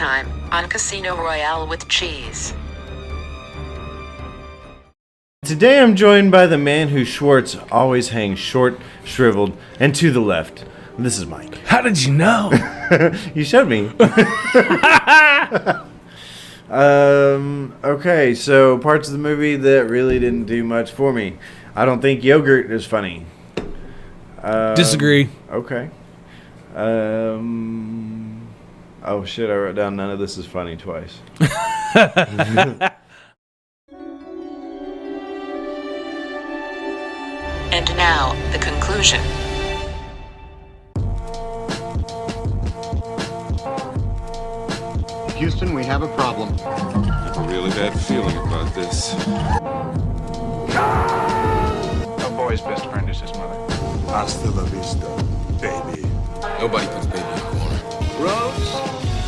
time on Casino Royale with cheese. Today I'm joined by the man whose Schwartz always hangs short, shriveled, and to the left. This is Mike. How did you know? You showed me. Okay, so parts of the movie that really didn't do much for me. I don't think yogurt is funny. Disagree. Okay. Oh shit, I wrote down none of this is funny twice. And now, the conclusion. Houston, we have a problem. I have a really bad feeling about this. A boy's best friend is his mother. Hasta la vista, baby. Nobody puts baby in the corner. Roads?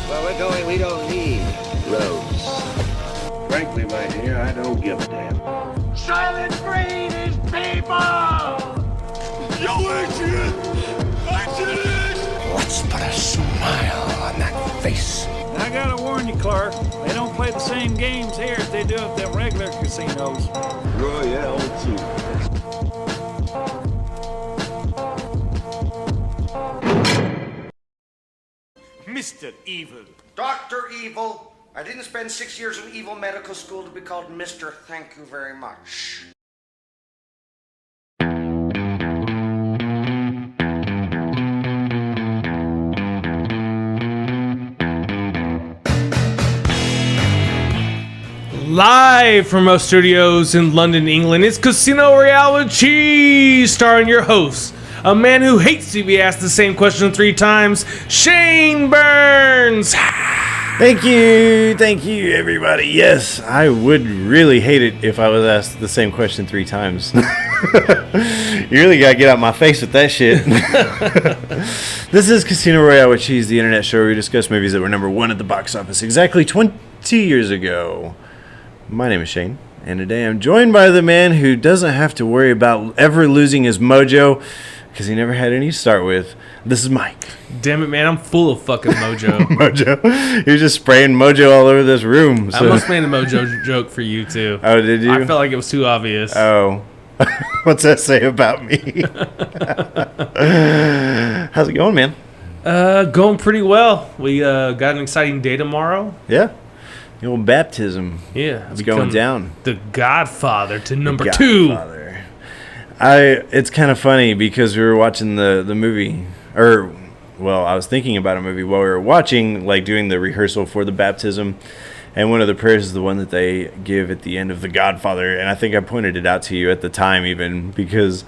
Where we're going, we don't need roads. Frankly, my dear, I don't give a damn. Silent Green is people! Yo, Adrian! Adrian! Let's put a smile on that face. I gotta warn you, Clark. They don't play the same games here as they do at them regular casinos. Royale, too. Mr. Evil. Dr. Evil. I didn't spend 6 years in evil medical school to be called Mr. Thank you very much. Live from our studios in London, England, it's Casino Royale with Cheese, starring your host, a man who hates to be asked the same question 3 times, Shane Burns. Thank you, everybody. Yes, I would really hate it if I was asked the same question 3 times. You really gotta get out my face with that shit. This is Casino Royale with Cheese, the internet show where we discuss movies that were number 1 at the box office exactly 20 years ago. My name is Shane, and today I'm joined by the man who doesn't have to worry about ever losing his mojo, because he never had any to start with. This is Mike. Damn it, man, I'm full of fucking mojo. Mojo? You're just spraying mojo all over this room. So. I almost made a mojo joke for you, too. Oh, did you? I felt like it was too obvious. Oh. What's that say about me? How's it going, man? Going pretty well. We got an exciting day tomorrow. Yeah. The old baptism. Yeah. It's going down. The Godfather to number 2. It's kind of funny because we were watching the movie, I was thinking about a movie while we were watching, like doing the rehearsal for the baptism, and one of the prayers is the one that they give at the end of The Godfather, and I think I pointed it out to you at the time even, because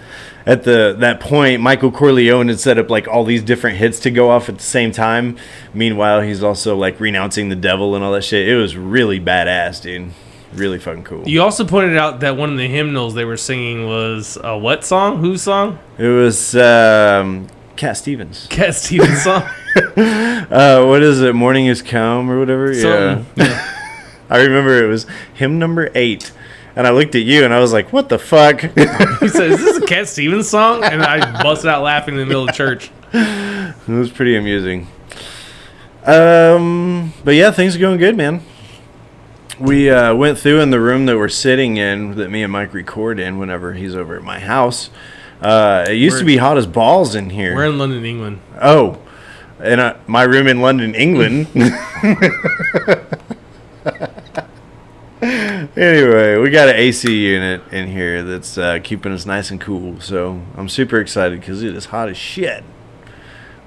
at that point, Michael Corleone had set up like all these different hits to go off at the same time. Meanwhile, he's also like renouncing the devil and all that shit. It was really badass, dude. Really fucking cool. You also pointed out that one of the hymnals they were singing was a what song? Whose song? It was Cat Stevens. Cat Stevens song. What is it? Morning Has Come or whatever? Yeah. I remember it was hymn number 8. And I looked at you and I was like, what the fuck? He said, is this a Cat Stevens song? And I busted out laughing in the middle of church. It was pretty amusing. But yeah, things are going good, man. We went through in the room that we're sitting in, that me and Mike record in whenever he's over at my house. It used to be hot as balls in here. We're in London, England. Oh, and my room in London, England. Anyway, we got an AC unit in here that's keeping us nice and cool. So I'm super excited because it is hot as shit.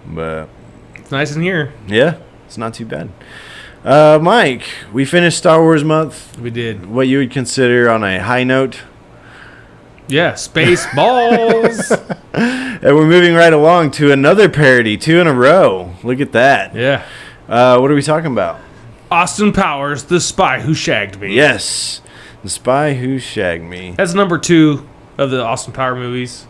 But it's nice in here. Yeah, it's not too bad. Mike, we finished Star Wars month. We did. What you would consider on a high note. Yeah, space balls. And we're moving right along to another parody, 2 in a row. Look at that. Yeah. What are we talking about? Austin Powers, The Spy Who Shagged Me. Yes, The Spy Who Shagged Me. That's number 2 of the Austin Power movies.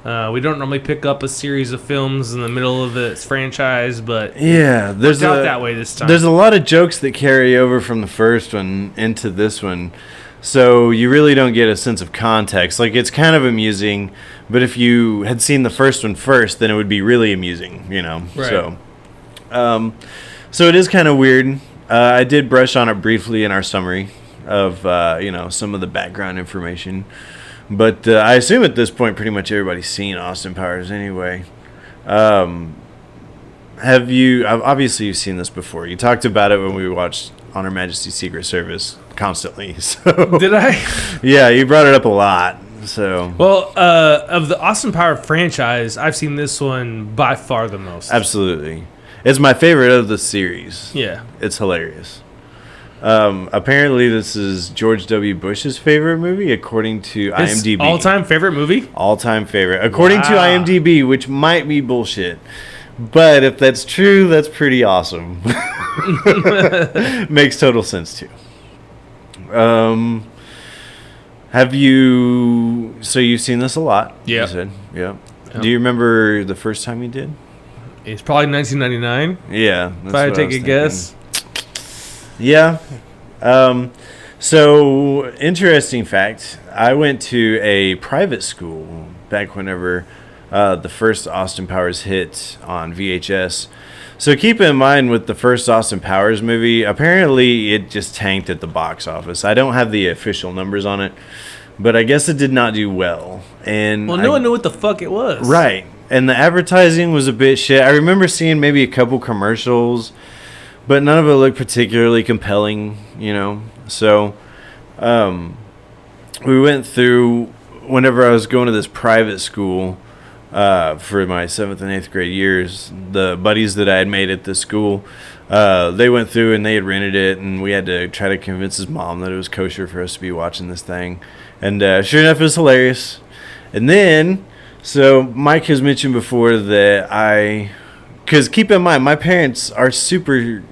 We don't normally pick up a series of films in the middle of its franchise, but yeah, there's out that way this time. There's a lot of jokes that carry over from the first one into this one, so you really don't get a sense of context. Like, it's kind of amusing, but if you had seen the first one first, then it would be really amusing, you know. Right. So it is kind of weird. I did brush on it briefly in our summary of some of the background information, but I assume at this point pretty much everybody's seen Austin Powers anyway. Have you? Obviously, you've seen this before. You talked about it when we watched On Her Majesty's Secret Service constantly. So Did I? yeah, you brought it up a lot. So Well, of the Austin Powers franchise, I've seen this one by far the most. absolutely, it's my favorite of the series. Yeah. It's hilarious. Apparently, this is George W. Bush's favorite movie, according to His IMDb. all-time favorite movie? All-time favorite, according to Wow. IMDb, which might be bullshit. But if that's true, that's pretty awesome. Makes total sense too. Have you? So you've seen this a lot? Yeah. You said, yeah. Do you remember the first time you did? It's probably 1999. Yeah. If I had to take a guess. Yeah. So, interesting fact. I went to a private school back whenever the first Austin Powers hit on VHS. So keep in mind with the first Austin Powers movie, apparently it just tanked at the box office. I don't have the official numbers on it, but I guess it did not do well. And Well, no one knew what the fuck it was. Right. And the advertising was a bit shit. I remember seeing maybe a couple commercials, but none of it looked particularly compelling, So, we went through, whenever I was going to this private school for my 7th and 8th grade years, the buddies that I had made at this school, they went through and they had rented it, and we had to try to convince his mom that it was kosher for us to be watching this thing. And sure enough, it was hilarious. And then, so Mike has mentioned before that because keep in mind, my parents are super...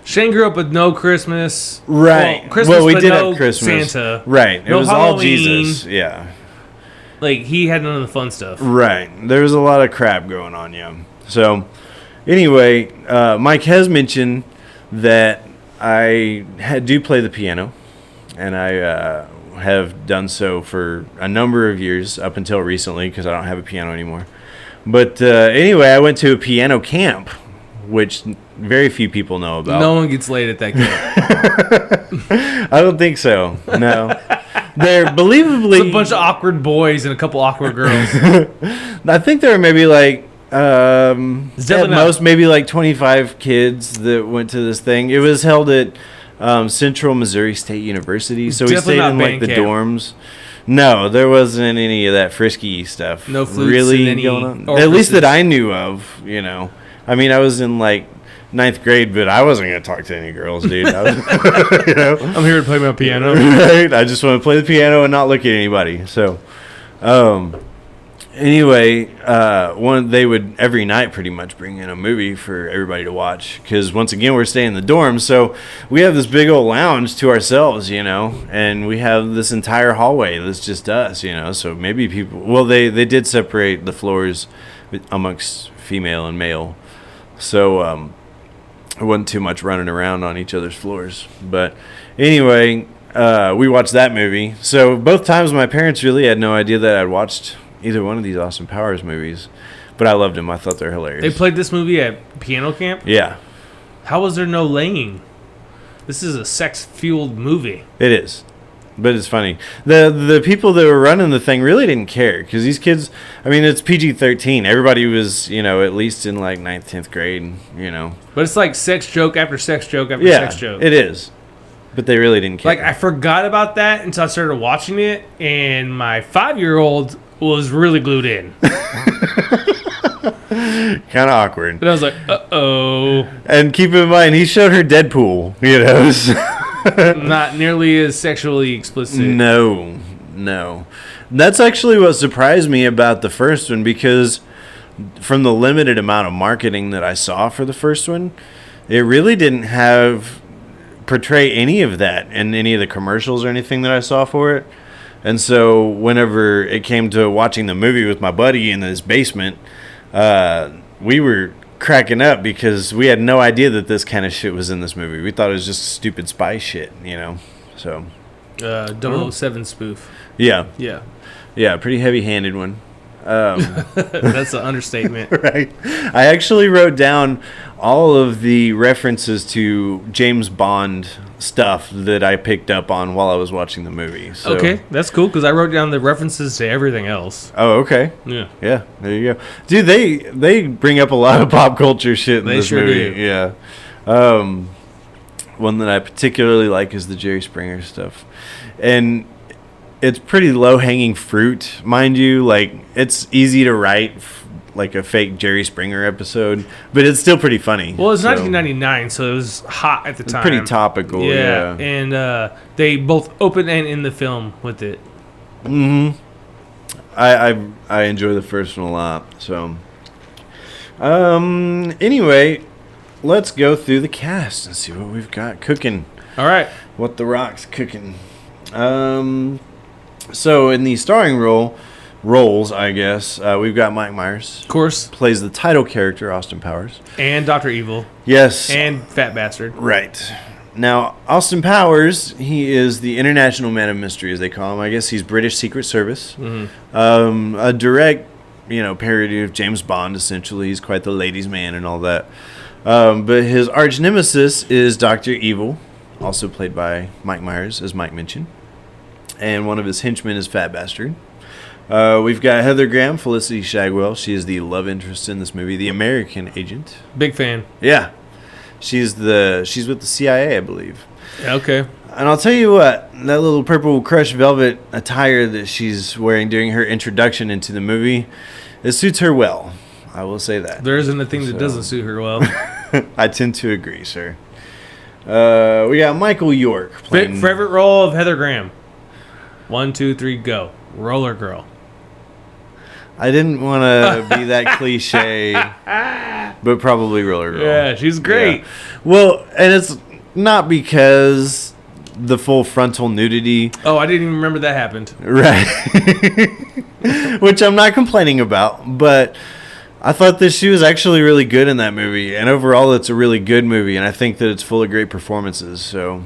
Shane grew up with no Christmas. Right. Well, Christmas, we but did no have Christmas. Santa. Right. It No was all Halloween. Jesus. Yeah. Like, he had none of the fun stuff. Right. There was a lot of crap going on, yeah. So, anyway, Mike has mentioned that I do play the piano, and I have done so for a number of years, up until recently, because I don't have a piano anymore. But anyway, I went to a piano camp, which very few people know about. No one gets laid at that camp. I don't think so. No. They're believably... It's a bunch of awkward boys and a couple awkward girls. I think there were maybe like... at definitely most, maybe like 25 kids that went to this thing. It was held at Central Missouri State University, so we Definitely stayed not in like band the camp. dorms. No, there wasn't any of that frisky stuff. No flutes really and any going on. At orifices. least that I knew of. I mean, I was in like 9th grade, but I wasn't gonna talk to any girls, dude. I was, I'm here to play my piano. right? I just want to play the piano and not look at anybody. So, anyway, they would every night pretty much bring in a movie for everybody to watch, because once again we're staying in the dorms, so we have this big old lounge to ourselves, and we have this entire hallway that's just us, So maybe people, well, they did separate the floors amongst female and male, so it wasn't too much running around on each other's floors. But anyway, we watched that movie. So both times my parents really had no idea that I'd watched either one of these Austin Powers movies, but I loved them. I thought they were hilarious. They played this movie at piano camp? Yeah, How was there no laying? This is a sex-fueled movie. it is. But it's funny. The people that were running the thing really didn't care, because these kids, I mean, it's PG-13. Everybody was, at least in like 9th, 10th grade, But it's like sex joke after sex joke after Yeah, sex joke. it is. But they really didn't care. Like, I forgot about that until I started watching it, and my 5-year-old was really glued in. Kind of awkward. And I was like, uh-oh. And keep in mind, he showed her Deadpool, so... Not nearly as sexually explicit. No. That's actually what surprised me about the first one, because from the limited amount of marketing that I saw for the first one, it really didn't portray any of that in any of the commercials or anything that I saw for it. And so whenever it came to watching the movie with my buddy in his basement, we were cracking up because we had no idea that this kind of shit was in this movie. We thought it was just stupid spy shit, So 007 spoof. yeah, Yeah. pretty heavy-handed one. That's an understatement. Right. I actually wrote down all of the references to James Bond stuff that I picked up on while I was watching the movie. So. Okay, that's cool because I wrote down the references to everything else. Oh, okay. Yeah. Yeah, there you go. Dude, they bring up a lot of pop culture shit in this sure movie. do. Yeah. One that I particularly like is the Jerry Springer stuff. And it's pretty low-hanging fruit, mind you. Like, it's easy to write like a fake Jerry Springer episode, but it's still pretty funny. Well, it's 1999, so it was hot at the time. Pretty topical, yeah. And they both open and end the film with it. Mm-hmm. I enjoy the first one a lot. So, anyway, let's go through the cast and see what we've got cooking. All right. What the Rock's cooking. So in the starring roles, I guess, we've got Mike Myers. Of course. Plays the title character, Austin Powers. And Dr. Evil. Yes. And Fat Bastard. Right. Now, Austin Powers, he is the international man of mystery, as they call him. I guess he's British Secret Service. Mm-hmm. A direct, parody of James Bond, essentially. He's quite the ladies' man and all that. But his arch nemesis is Dr. Evil, also played by Mike Myers, as Mike mentioned. And one of his henchmen is Fat Bastard. We've got Heather Graham, Felicity Shagwell. She is the love interest in this movie, the American agent. Big fan. Yeah. She's with the CIA, I believe. Yeah, okay. And I'll tell you what, that little purple crushed velvet attire that she's wearing during her introduction into the movie, it suits her well. I will say that. There isn't a thing that doesn't suit her well. I tend to agree, sir. We got Michael York playing... Favorite role of Heather Graham? 1, 2, 3, go. Roller Girl. I didn't want to be that cliche, but probably Roller Girl. Yeah, she's great. Yeah. Well, and it's not because the full frontal nudity. Oh, I didn't even remember that happened. Right. Which I'm not complaining about, but I thought that she was actually really good in that movie. And overall, it's a really good movie, and I think that it's full of great performances, so...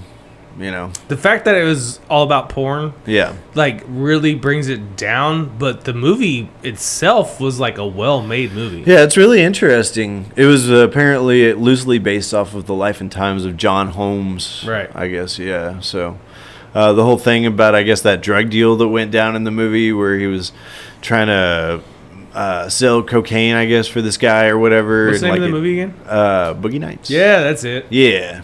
The fact that it was all about porn, really brings it down. But the movie itself was like a well-made movie. Yeah, it's really interesting. It was apparently loosely based off of the life and times of John Holmes. Right. I guess, yeah. So the whole thing about, I guess, that drug deal that went down in the movie where he was trying to sell cocaine, I guess, for this guy or whatever. What's the name of the movie again? Boogie Nights. Yeah, that's it. Yeah.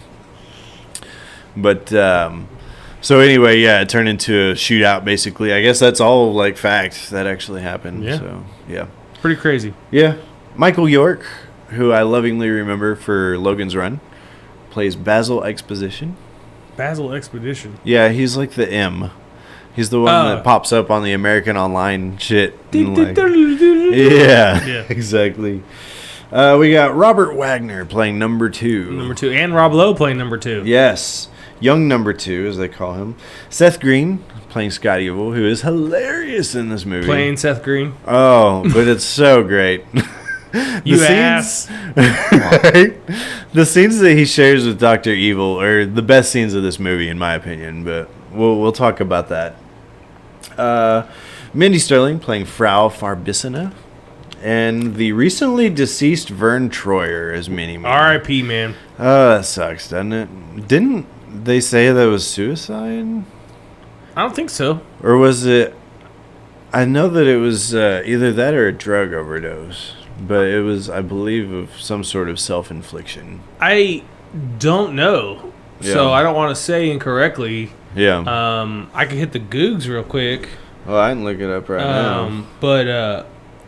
But, so anyway, yeah, it turned into a shootout, basically. I guess that's all, fact that actually happened. Yeah. So, yeah. It's pretty crazy. Yeah. Michael York, who I lovingly remember for Logan's Run, plays Basil Exposition. Basil Expedition? Yeah, he's like the M. He's the one that pops up on the American Online shit. Yeah, exactly. We got Robert Wagner playing number 2. Number 2. And Rob Lowe playing number 2. Yes. Young number 2, as they call him. Seth Green playing Scotty, who is hilarious in this movie. Playing Seth Green. Oh, but it's so great. Ass. Right? The scenes that he shares with Dr. Evil are the best scenes of this movie, in my opinion, but we'll talk about that. Mindy Sterling playing Frau Farbissina. And the recently deceased Vern Troyer as Minnie-Man. R.I.P., man. Oh, that sucks, doesn't it? Didn't they say that was suicide? I don't think so. Or was it... I know that it was either that or a drug overdose. But it was, I believe, of some sort of self-infliction. I don't know. Yeah. So I don't want to say incorrectly. Yeah. I can hit the Googs real quick. Well, I can look it up right now. But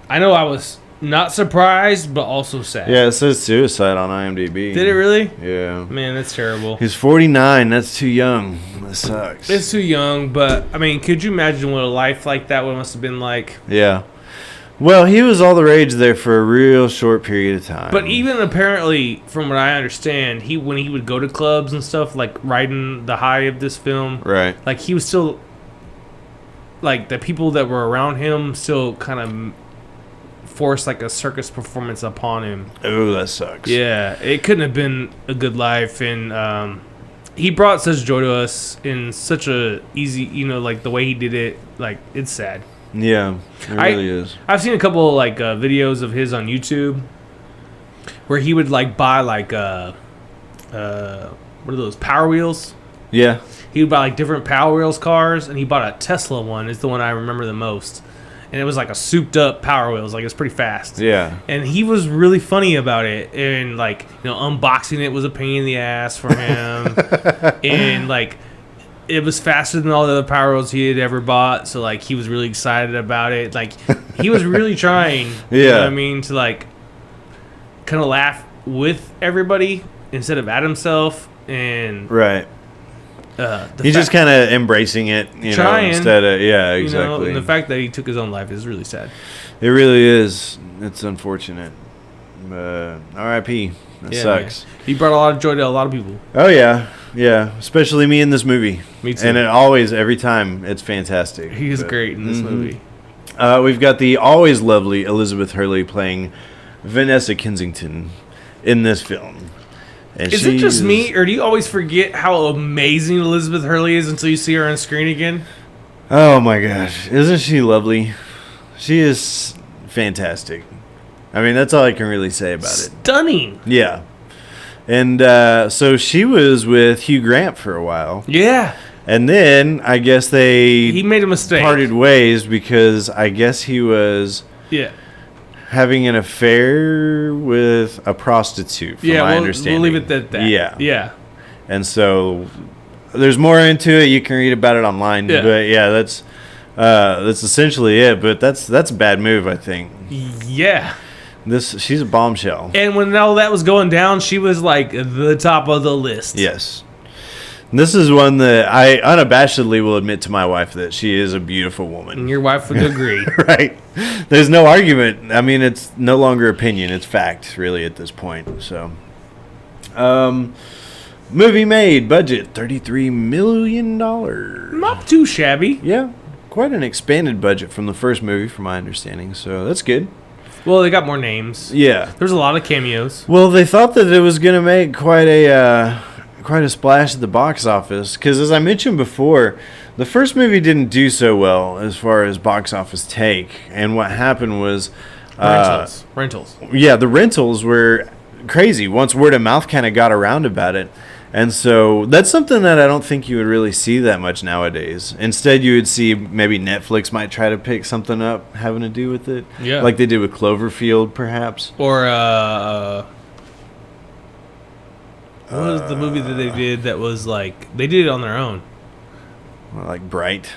I know I was not surprised, but also sad. Yeah, it says suicide on IMDb. Did it really? Yeah. Man, that's terrible. He's 49. That's too young. That sucks. It's too young, but, I mean, could you imagine what a life like that must have been like? Yeah. Well, he was all the rage there for a real short period of time. But even apparently, from what I understand, when he would go to clubs and stuff, like riding the high of this film, right? Like he was still, like the people that were around him still kind of forced like a circus performance upon him. Oh, that sucks. Yeah, it couldn't have been a good life, and he brought such joy to us in such a easy, like the way he did it, like it's sad. Yeah, it really is. I've seen a couple of, like videos of his on YouTube where he would like buy like what are those, Power Wheels? Yeah. He would buy like different Power Wheels cars, and he bought a Tesla one. It's the one I remember the most. And it was like a souped up Power Wheels, like it's pretty fast. Yeah. And he was really funny about it, and like, you know, unboxing it was a pain in the ass for him. And like, it was faster than all the other Power Wheels he had ever bought, so like he was really excited about it. Like, he was really trying, you know what I mean, to like kind of laugh with everybody instead of at himself. And right. He's just kind of embracing it, you know, instead of, yeah, exactly. You know, and the fact that he took his own life is really sad. It really is. It's unfortunate. R.I.P. That sucks. Man. He brought a lot of joy to a lot of people. Oh, yeah. Yeah. Especially me in this movie. Me too. And it always, every time, it's fantastic. He is great in this movie. We've got the always lovely Elizabeth Hurley playing Vanessa Kensington in this film. And is it just me, or do you always forget how amazing Elizabeth Hurley is until you see her on screen again? Oh my gosh, isn't she lovely? She is fantastic. I mean, that's all I can really say about it. Stunning. Yeah. And so she was with Hugh Grant for a while. Yeah. And then I guess he made a mistake. Parted ways because I guess he was having an affair with a prostitute, from my understanding. We'll leave it at that. Yeah. Yeah. And so there's more into it. You can read about it online. Yeah. But yeah, that's essentially it. But that's a bad move, I think. Yeah. She's a bombshell. And when all that was going down, she was like the top of the list. Yes. This is one that I unabashedly will admit to my wife that she is a beautiful woman. And your wife would agree. Right. There's no argument. I mean, it's no longer opinion. It's fact, really, at this point. So, movie made, budget $33 million. Not too shabby. Yeah. Quite an expanded budget from the first movie, from my understanding. So, that's good. Well, they got more names. Yeah. There's a lot of cameos. Well, they thought that it was going to make quite a splash at the box office, because as I mentioned before, the first movie didn't do so well as far as box office take, and what happened was rentals. Yeah, the rentals were crazy once word of mouth kind of got around about it. And so that's something that I don't think you would really see that much nowadays. Instead, you would see maybe Netflix might try to pick something up having to do with it, like they did with Cloverfield, perhaps, or what was the movie that they did that was like, they did it on their own? Like Bright?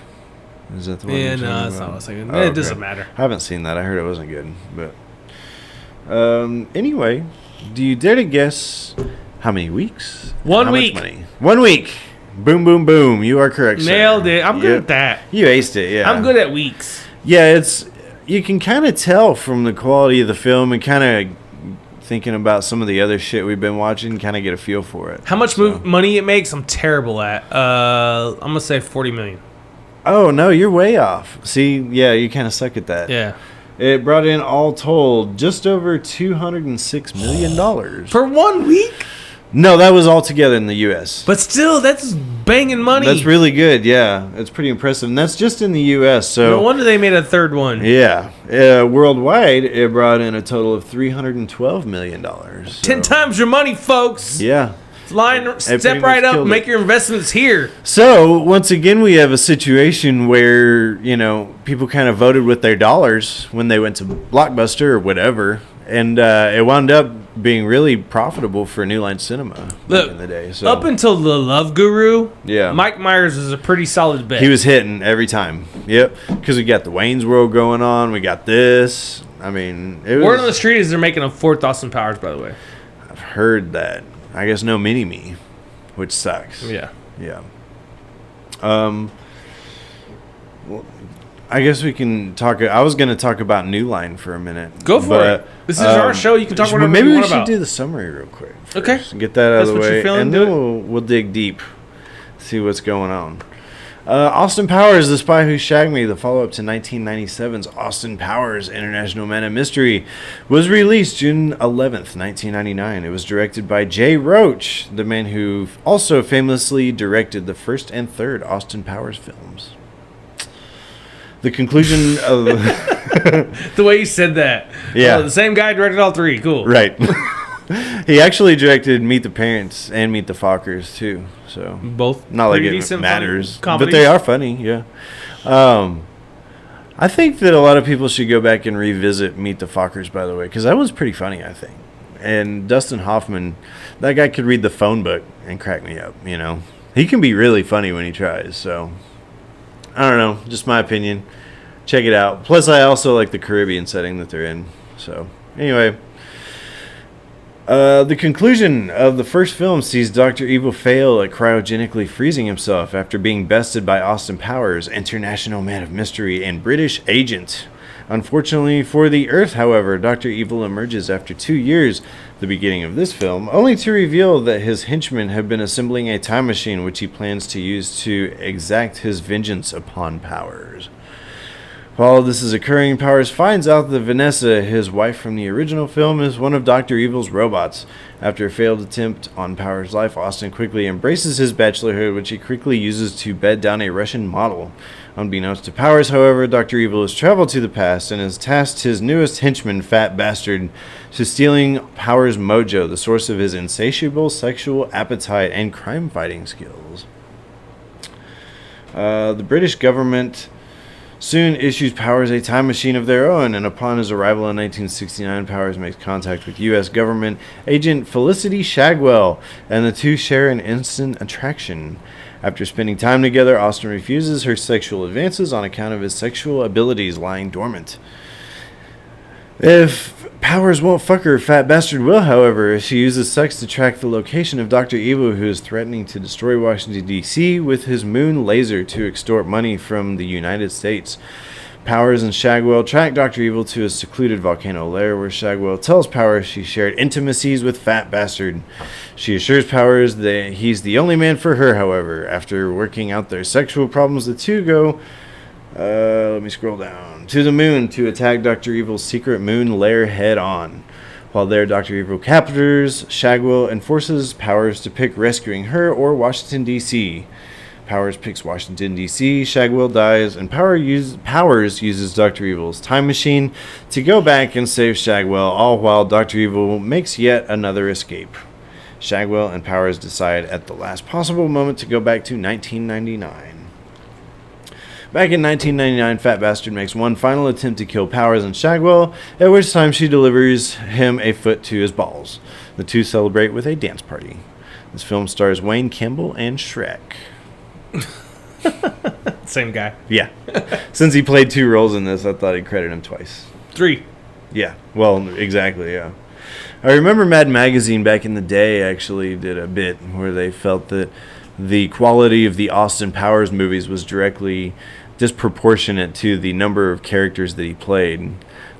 Is that the one? Yeah, no, that's not what I was thinking. Oh, it doesn't matter. I haven't seen that. I heard it wasn't good. But anyway, do you dare to guess how many weeks? 1 week. Much money? 1 week. Boom, boom, boom. You are correct, sir. Nailed it. I'm good at that. You aced it, yeah. I'm good at weeks. Yeah, you can kind of tell from the quality of the film and kind of thinking about some of the other shit we've been watching, kind of get a feel for it. How much money it makes, I'm terrible at. I'm going to say $40 million. Oh, no, you're way off. See, yeah, you kind of suck at that. Yeah. It brought in, all told, just over $206 million. For 1 week? No, that was all together in the U.S. But still, that's banging money. That's really good, yeah. It's pretty impressive. And that's just in the U.S., so... No wonder they made a third one. Yeah. Worldwide, it brought in a total of $312 million. So. 10 times your money, folks. Yeah. Step right up and make your investments here. So, once again, we have a situation where, you know, people kind of voted with their dollars when they went to Blockbuster or whatever. And it wound up being really profitable for New Line Cinema back in the day. So. Up until The Love Guru, yeah, Mike Myers was a pretty solid bet. He was hitting every time. Yep. Because we got the Wayne's World going on. We got this. I mean, it was... Word on the street is they're making a fourth Austin Powers, by the way. I've heard that. I guess no Mini-Me, which sucks. Yeah. Yeah. Well, I guess we can talk. I was going to talk about New Line for a minute. Go for it. This is our show. You can talk whatever maybe you want we should about. do the summary real quick. Okay. Get that out of the way, feeling, and then we'll dig deep, see what's going on. Austin Powers, The Spy Who Shagged Me, the follow-up to 1997's Austin Powers, International Man of Mystery, was released June 11th, 1999. It was directed by Jay Roach, the man who also famously directed the first and third Austin Powers films. The conclusion of The way you said that. Yeah. Oh, the same guy directed all three. Cool. right. He actually directed Meet the Parents and Meet the Fockers too. So Both not like pretty it decent matters, but comedies. they are funny. Yeah. I think that a lot of people should go back and revisit Meet the Fockers, by the way, because that was pretty funny, I think. And Dustin Hoffman, that guy could read the phone book and crack me up, you know. He can be really funny when he tries, so I don't know, just my opinion. Check it out. Plus, I also like the Caribbean setting that they're in. So, anyway. The conclusion of the first film sees Dr. Evil fail at cryogenically freezing himself after being bested by Austin Powers, international man of mystery and British agent. Unfortunately for the Earth, however, Dr. Evil emerges after 2 years, the beginning of this film, only to reveal that his henchmen have been assembling a time machine which he plans to use to exact his vengeance upon Powers. While this is occurring, Powers finds out that Vanessa, his wife from the original film, is one of Dr. Evil's robots. After a failed attempt on Powers' life, Austin quickly embraces his bachelorhood, which he quickly uses to bed down a Russian model. Unbeknownst to Powers, however, Dr. Evil has traveled to the past and has tasked his newest henchman, Fat Bastard, to stealing Powers' mojo, the source of his insatiable sexual appetite and crime-fighting skills. The British government soon issues Powers a time machine of their own, and upon his arrival in 1969, Powers makes contact with U.S. government agent Felicity Shagwell, and the two share an instant attraction. After spending time together, Austin refuses her sexual advances on account of his sexual abilities lying dormant. If Powers won't fuck her, Fat Bastard will, however. She uses sex to track the location of Dr. Evil, who is threatening to destroy Washington, D.C. with his moon laser to extort money from the United States. Powers and Shagwell track Dr. Evil to a secluded volcano lair where Shagwell tells Powers she shared intimacies with Fat Bastard. She assures Powers that he's the only man for her, however. After working out their sexual problems, the two go let me scroll down to the moon to attack Dr. Evil's secret moon lair head on. While there, Dr. Evil captures Shagwell and forces Powers to pick rescuing her or Washington, D.C. Powers picks Washington, D.C., Shagwell dies, and Powers uses Dr. Evil's time machine to go back and save Shagwell, all while Dr. Evil makes yet another escape. Shagwell and Powers decide at the last possible moment to go back to 1999. Back in 1999, Fat Bastard makes one final attempt to kill Powers and Shagwell, at which time she delivers him a foot to his balls. The two celebrate with a dance party. This film stars Wayne Campbell and Shrek. Same guy. Yeah. Since he played two roles in this, I thought I'd credit him twice. 3. Yeah. Well, exactly, yeah. I remember Mad Magazine back in the day actually did a bit where they felt that the quality of the Austin Powers movies was directly disproportionate to the number of characters that he played.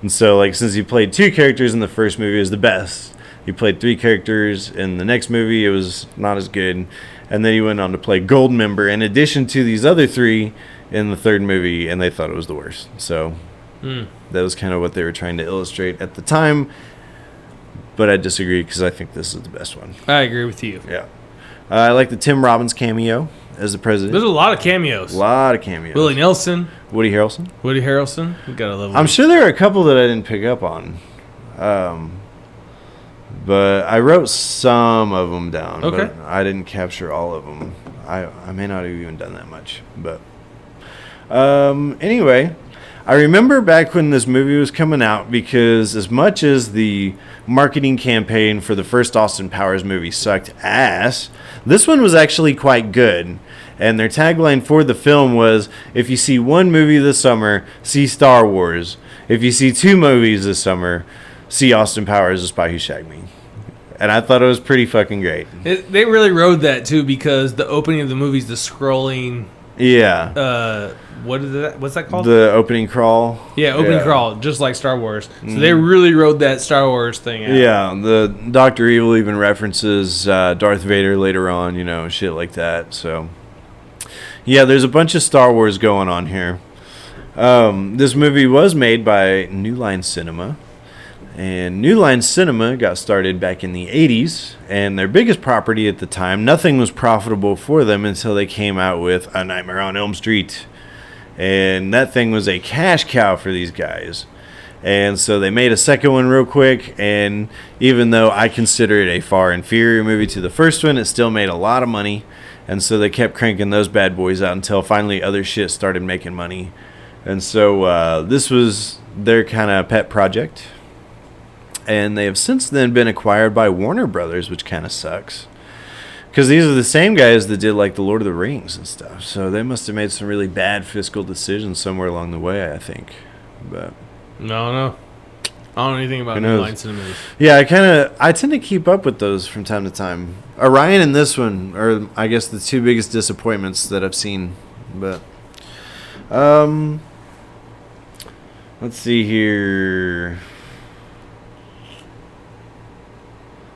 And so, like, since he played 2 characters in the first movie, it was the best. He played 3 characters in the next movie, it was not as good. And then he went on to play Goldmember in addition to these other 3 in the third movie, and they thought it was the worst. So that was kind of what they were trying to illustrate at the time. But I disagree because I think this is the best one. I agree with you. Yeah. I like the Tim Robbins cameo as the president. There's a lot of cameos. A lot of cameos. Willie Nelson. Woody Harrelson. We got a level. I'm sure there are a couple that I didn't pick up on. But I wrote some of them down. Okay. But I didn't capture all of them. I may not have even done that much. But anyway, I remember back when this movie was coming out, because as much as the marketing campaign for the first Austin Powers movie sucked ass, this one was actually quite good. And their tagline for the film was, if you see one movie this summer, see Star Wars. If you see 2 movies this summer, see Austin Powers, The Spy Who Shagged Me. And I thought it was pretty fucking great. They really rode that too, because the opening of the movie is the scrolling. Yeah. What's that called? The opening crawl. Yeah, opening crawl, just like Star Wars. So they really rode that Star Wars thing out. Yeah, the Dr. Evil even references Darth Vader later on, you know, shit like that. So, yeah, there's a bunch of Star Wars going on here. This movie was made by New Line Cinema. And New Line Cinema got started back in the 80s, and their biggest property at the time, nothing was profitable for them until they came out with A Nightmare on Elm Street. And that thing was a cash cow for these guys. And so they made a second one real quick, and even though I consider it a far inferior movie to the first one, it still made a lot of money. And so they kept cranking those bad boys out until finally other shit started making money. And so this was their kind of pet project. And they have since then been acquired by Warner Brothers, which kind of sucks. Because these are the same guys that did like the Lord of the Rings and stuff. So they must have made some really bad fiscal decisions somewhere along the way, I think. But No. I don't know anything about New Line Cinemas. Yeah, I tend to keep up with those from time to time. Orion and this one are, I guess, the two biggest disappointments that I've seen. But, let's see here.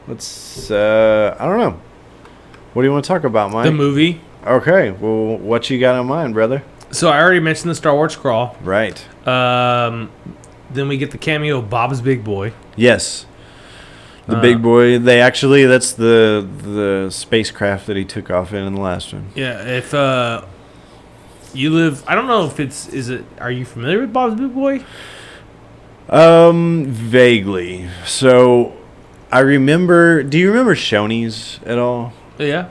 I don't know. What do you want to talk about, Mike? The movie. Okay, well, what you got in mind, brother? So I already mentioned the Star Wars crawl. Right. Then we get the cameo of Bob's Big Boy. Yes. The big boy. That's the spacecraft that he took off in the last one. Yeah, if you live, I don't know if are you familiar with Bob's Big Boy? Vaguely. So, do you remember Shoney's at all? Yeah.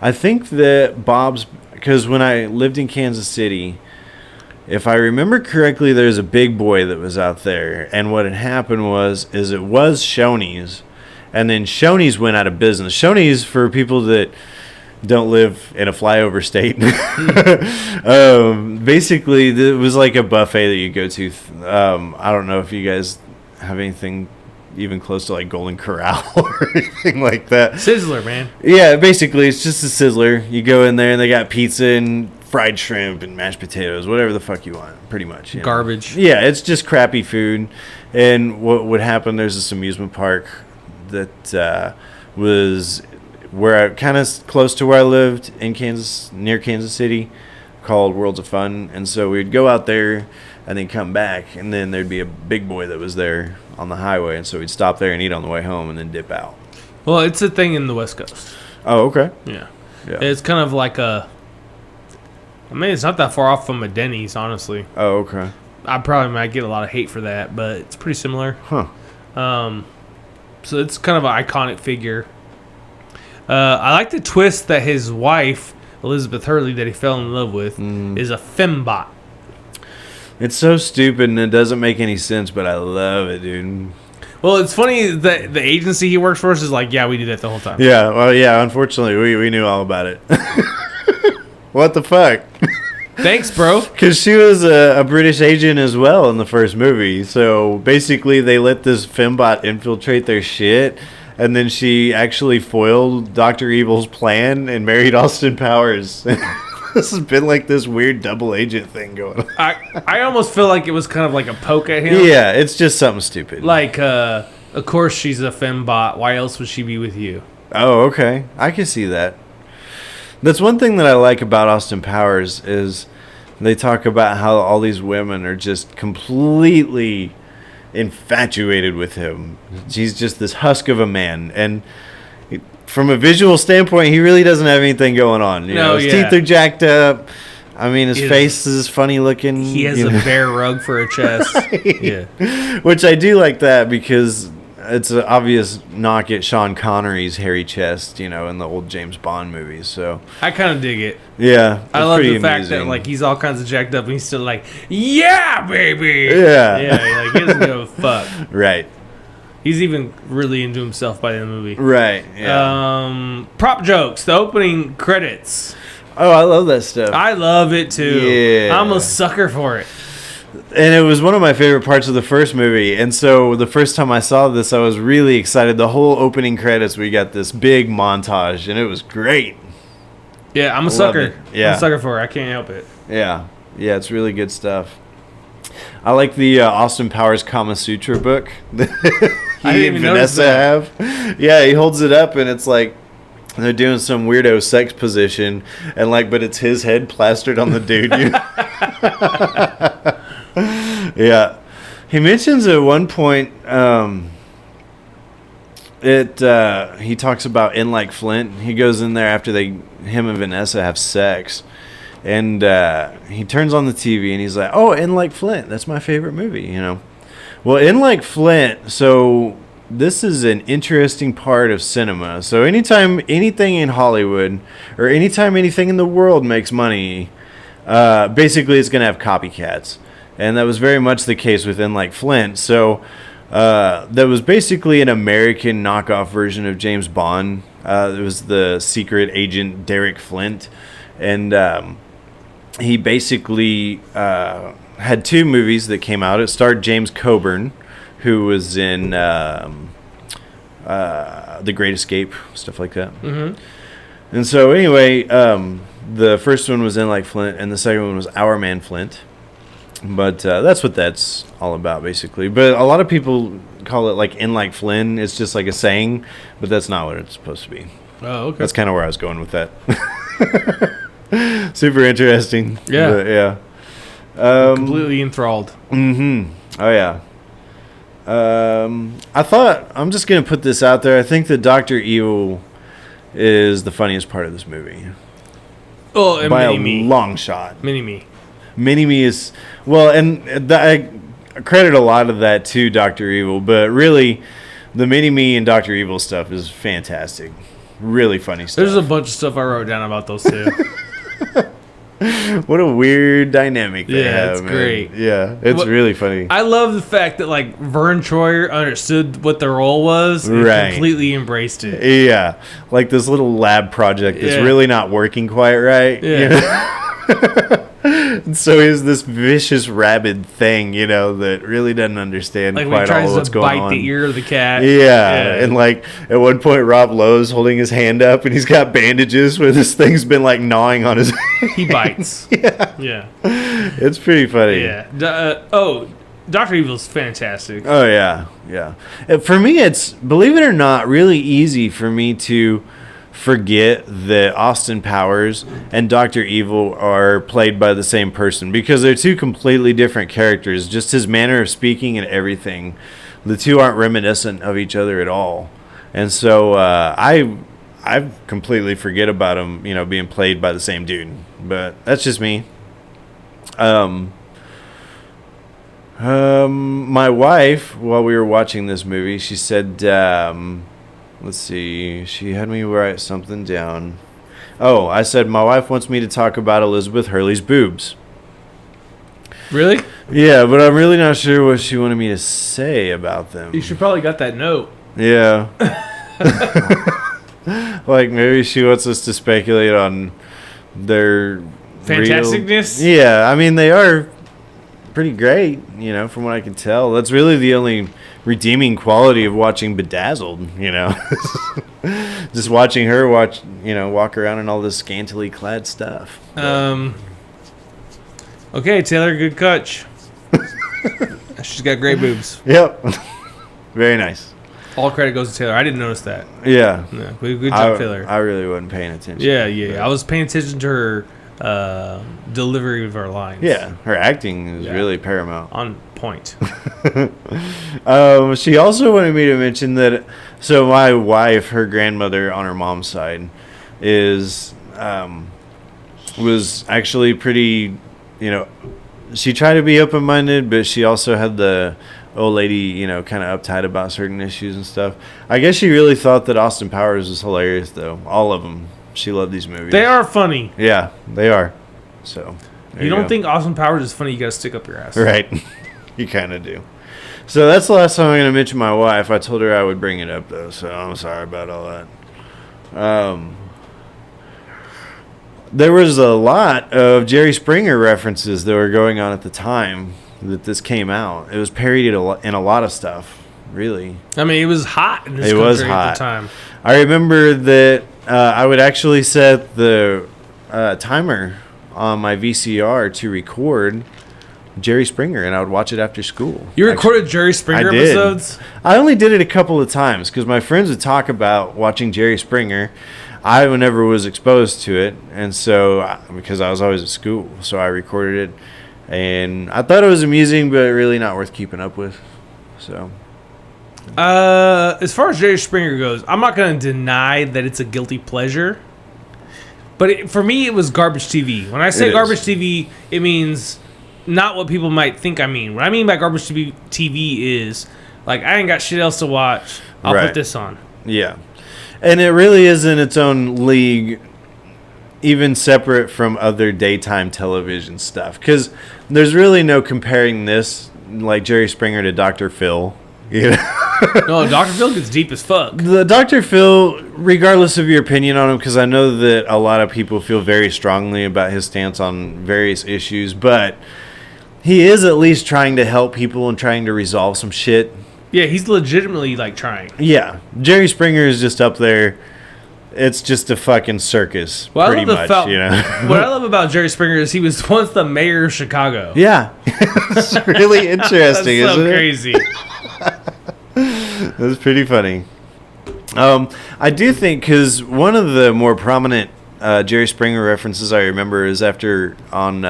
I think that because when I lived in Kansas City, if I remember correctly, there's a big boy that was out there, and what had happened was it was Shoney's, and then Shoney's went out of business. Shoney's, for people that don't live in a flyover state, basically it was like a buffet that you go to. I don't know if you guys have anything even close to like Golden Corral or anything like that. Sizzler, man. Yeah, basically it's just a Sizzler. You go in there and they got pizza and fried shrimp and mashed potatoes, whatever the fuck you want, pretty much. Garbage. Yeah, it's just crappy food. And what would happen, there's this amusement park that was kind of close to where I lived in Kansas, near Kansas City, called Worlds of Fun. And so we'd go out there and then come back, and then there'd be a big boy that was there on the highway, and so we'd stop there and eat on the way home and then dip out. Well, it's a thing in the West Coast. Oh, okay. Yeah. It's kind of like it's not that far off from a Denny's, honestly. Oh, okay. I probably might get a lot of hate for that, but it's pretty similar. Huh. So it's kind of an iconic figure. I like the twist that his wife, Elizabeth Hurley, that he fell in love with, is a fembot. It's so stupid and it doesn't make any sense, but I love it, dude. Well, it's funny that the agency he works for is like, yeah, we do that the whole time. Yeah, well, yeah, unfortunately, we knew all about it. What the fuck? Thanks, bro. Because she was a British agent as well in the first movie. So basically, they let this fembot infiltrate their shit, and then she actually foiled Dr. Evil's plan and married Austin Powers. This has been like this weird double agent thing going on. I almost feel like it was kind of like a poke at him. Yeah, it's just something stupid. Like, of course she's a fembot. Why else would she be with you? Oh, okay. I can see that. That's one thing that I like about Austin Powers is they talk about how all these women are just completely infatuated with him. He's just this husk of a man, and from a visual standpoint, he really doesn't have anything going on. His teeth are jacked up. I mean, his face is funny looking. He has a bear rug for a chest. Right. Yeah, which I do like that because it's an obvious knock at Sean Connery's hairy chest, in the old James Bond movies. So I kind of dig it. Yeah, I love the fact that like he's all kinds of jacked up and he's still like, yeah, baby. Yeah, like he doesn't give a fuck. Right. He's even really into himself by the end of the movie. Right, yeah. Prop jokes, the opening credits. Oh, I love that stuff. I love it too. Yeah. I'm a sucker for it. And it was one of my favorite parts of the first movie. And so the first time I saw this, I was really excited. The whole opening credits, we got this big montage, and it was great. Yeah, I'm a sucker. Yeah. I'm a sucker for it. I can't help it. Yeah. Yeah, it's really good stuff. I like the Austin Powers Kama Sutra book that he and Vanessa have. Yeah, he holds it up and it's like they're doing some weirdo sex position, and but it's his head plastered on the dude. Yeah. He mentions at one point he talks about In Like Flint. He goes in there after him and Vanessa have sex. And he turns on the TV and he's like, "Oh, In Like Flint, that's my favorite movie." You know, well, In Like Flint. So this is an interesting part of cinema. So anytime anything in Hollywood or anytime anything in the world makes money, basically it's going to have copycats. And that was very much the case with In Like Flint. So that was basically an American knockoff version of James Bond. It was the secret agent Derek Flint. And he basically had 2 movies that came out. It starred James Coburn, who was in The Great Escape, stuff like that. Mm-hmm. And so anyway, the first one was In Like Flint, and the second one was Our Man Flint. But that's what that's all about, basically. But a lot of people call it like In Like Flynn. It's just like a saying, but that's not what it's supposed to be. Oh, okay. That's kind of where I was going with that. Super interesting. Yeah. But, yeah. Completely enthralled. Mm-hmm. Oh, yeah. I thought, I'm just going to put this out there. I think that Dr. Evil is the funniest part of this movie. Oh, and by Mini-Me. a long shot. Mini-Me. Mini-Me is, well, and I credit a lot of that to Dr. Evil, but really, the Mini-Me and Dr. Evil stuff is fantastic. Really funny stuff. There's a bunch of stuff I wrote down about those two. What a weird dynamic they have. It's man. great. Yeah, it's really funny. I love the fact that like Vern Troyer understood what the role was and completely embraced it. Yeah, like this little lab project that's really not working quite right. Yeah. You know? And so he's this vicious rabid thing, you know, that really doesn't understand like quite all what's going on. Like bite the ear of the cat. Yeah, and like at one point Rob Lowe's holding his hand up and he's got bandages where this thing's been like gnawing on his He bites. Yeah. It's pretty funny. Yeah. Dr. Evil's fantastic. Oh, yeah. Yeah. For me, it's, believe it or not, really easy for me to forget that Austin Powers and Dr. Evil are played by the same person because they're 2 completely different characters. Just his manner of speaking and everything. The 2 aren't reminiscent of each other at all. And so I completely forget about them, you know, being played by the same dude. But that's just me. My wife, while we were watching this movie, she said, let's see, she had me write something down. Oh, I said, my wife wants me to talk about Elizabeth Hurley's boobs. Really? Yeah, but I'm really not sure what she wanted me to say about them. You should probably got that note. Yeah. Like maybe she wants us to speculate on their fantasticness. Yeah, I mean they are pretty great, you know, from what I can tell. That's really the only redeeming quality of watching Bedazzled, you know. Just watching her walk around in all this scantily clad stuff. Okay, Taylor, good catch. She's got great boobs. Yep. Very nice. All credit goes to Taylor. I didn't notice that. Yeah. Good job, Taylor. I really wasn't paying attention. Yeah. I was paying attention to her delivery of her lines. Yeah, her acting is really paramount. On point. She also wanted me to mention that, so my wife, her grandmother on her mom's side, was actually pretty, you know, she tried to be open-minded, but she also had the old lady, you know, kind of uptight about certain issues and stuff. I guess she really thought that Austin Powers was hilarious, though. All of them. She loved these movies. They are funny. Yeah, they are. So you don't think Austin Powers is funny, you got to stick up your ass. Right. You kind of do. So that's the last time I'm going to mention my wife. I told her I would bring it up, though, so I'm sorry about all that. There was a lot of Jerry Springer references that were going on at the time that this came out. It was parodied in a lot of stuff, really. I mean, it was hot in this country at the time. I remember that I would actually set the timer on my VCR to record Jerry Springer, and I would watch it after school. You recorded Jerry Springer episodes? I only did it a couple of times because my friends would talk about watching Jerry Springer. I never was exposed to it, and so because I was always at school, so I recorded it, and I thought it was amusing, but really not worth keeping up with. So, as far as Jerry Springer goes, I'm not going to deny that it's a guilty pleasure, But for me, it was garbage TV. When I say garbage TV, it means not what people might think I mean. What I mean by garbage TV is, like, I ain't got shit else to watch. I'll put this on. Yeah. And it really is in its own league, even separate from other daytime television stuff. Because there's really no comparing this, like Jerry Springer, to Dr. Phil. You know? No, Dr. Phil gets deep as fuck. The Dr. Phil, regardless of your opinion on him, because I know that a lot of people feel very strongly about his stance on various issues, but he is at least trying to help people and trying to resolve some shit. Yeah, he's legitimately, like, trying. Yeah. Jerry Springer is just up there. It's just a fucking circus, pretty much, you know? What I love about Jerry Springer is he was once the mayor of Chicago. Yeah. It's really interesting, That's isn't it? crazy. That's pretty funny. I do think, because one of the more prominent Jerry Springer references I remember is after on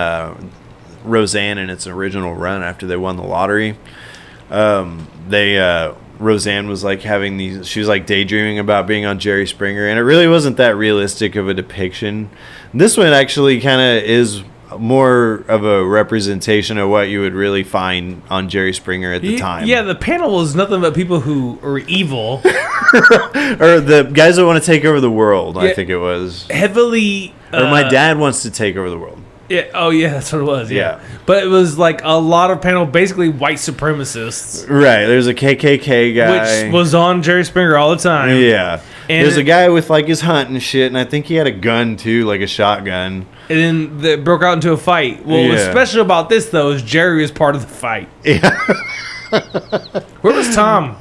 Roseanne in its original run after they won the lottery. Roseanne was like having these, she was like daydreaming about being on Jerry Springer, and it really wasn't that realistic of a depiction. This one actually kind of is more of a representation of what you would really find on Jerry Springer at the time. Yeah, the panel was nothing but people who are evil. Or the guys that want to take over the world, I think it was. Heavily... or my dad wants to take over the world. Yeah. Oh, yeah, that's what it was. Yeah. But it was like a lot of panel, basically white supremacists. Right. There's a KKK guy. Which was on Jerry Springer all the time. Yeah. And there's a guy with like his hunt and shit, and I think he had a gun too, like a shotgun. And then they broke out into a fight. Well, what's special about this, though, is Jerry was part of the fight. Yeah. Where was Tom?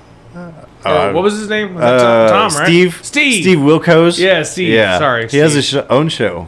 What was his name? Was that Tom, right? Steve Wilkos. Yeah, Steve. Yeah. Sorry. He Steve. has his own show.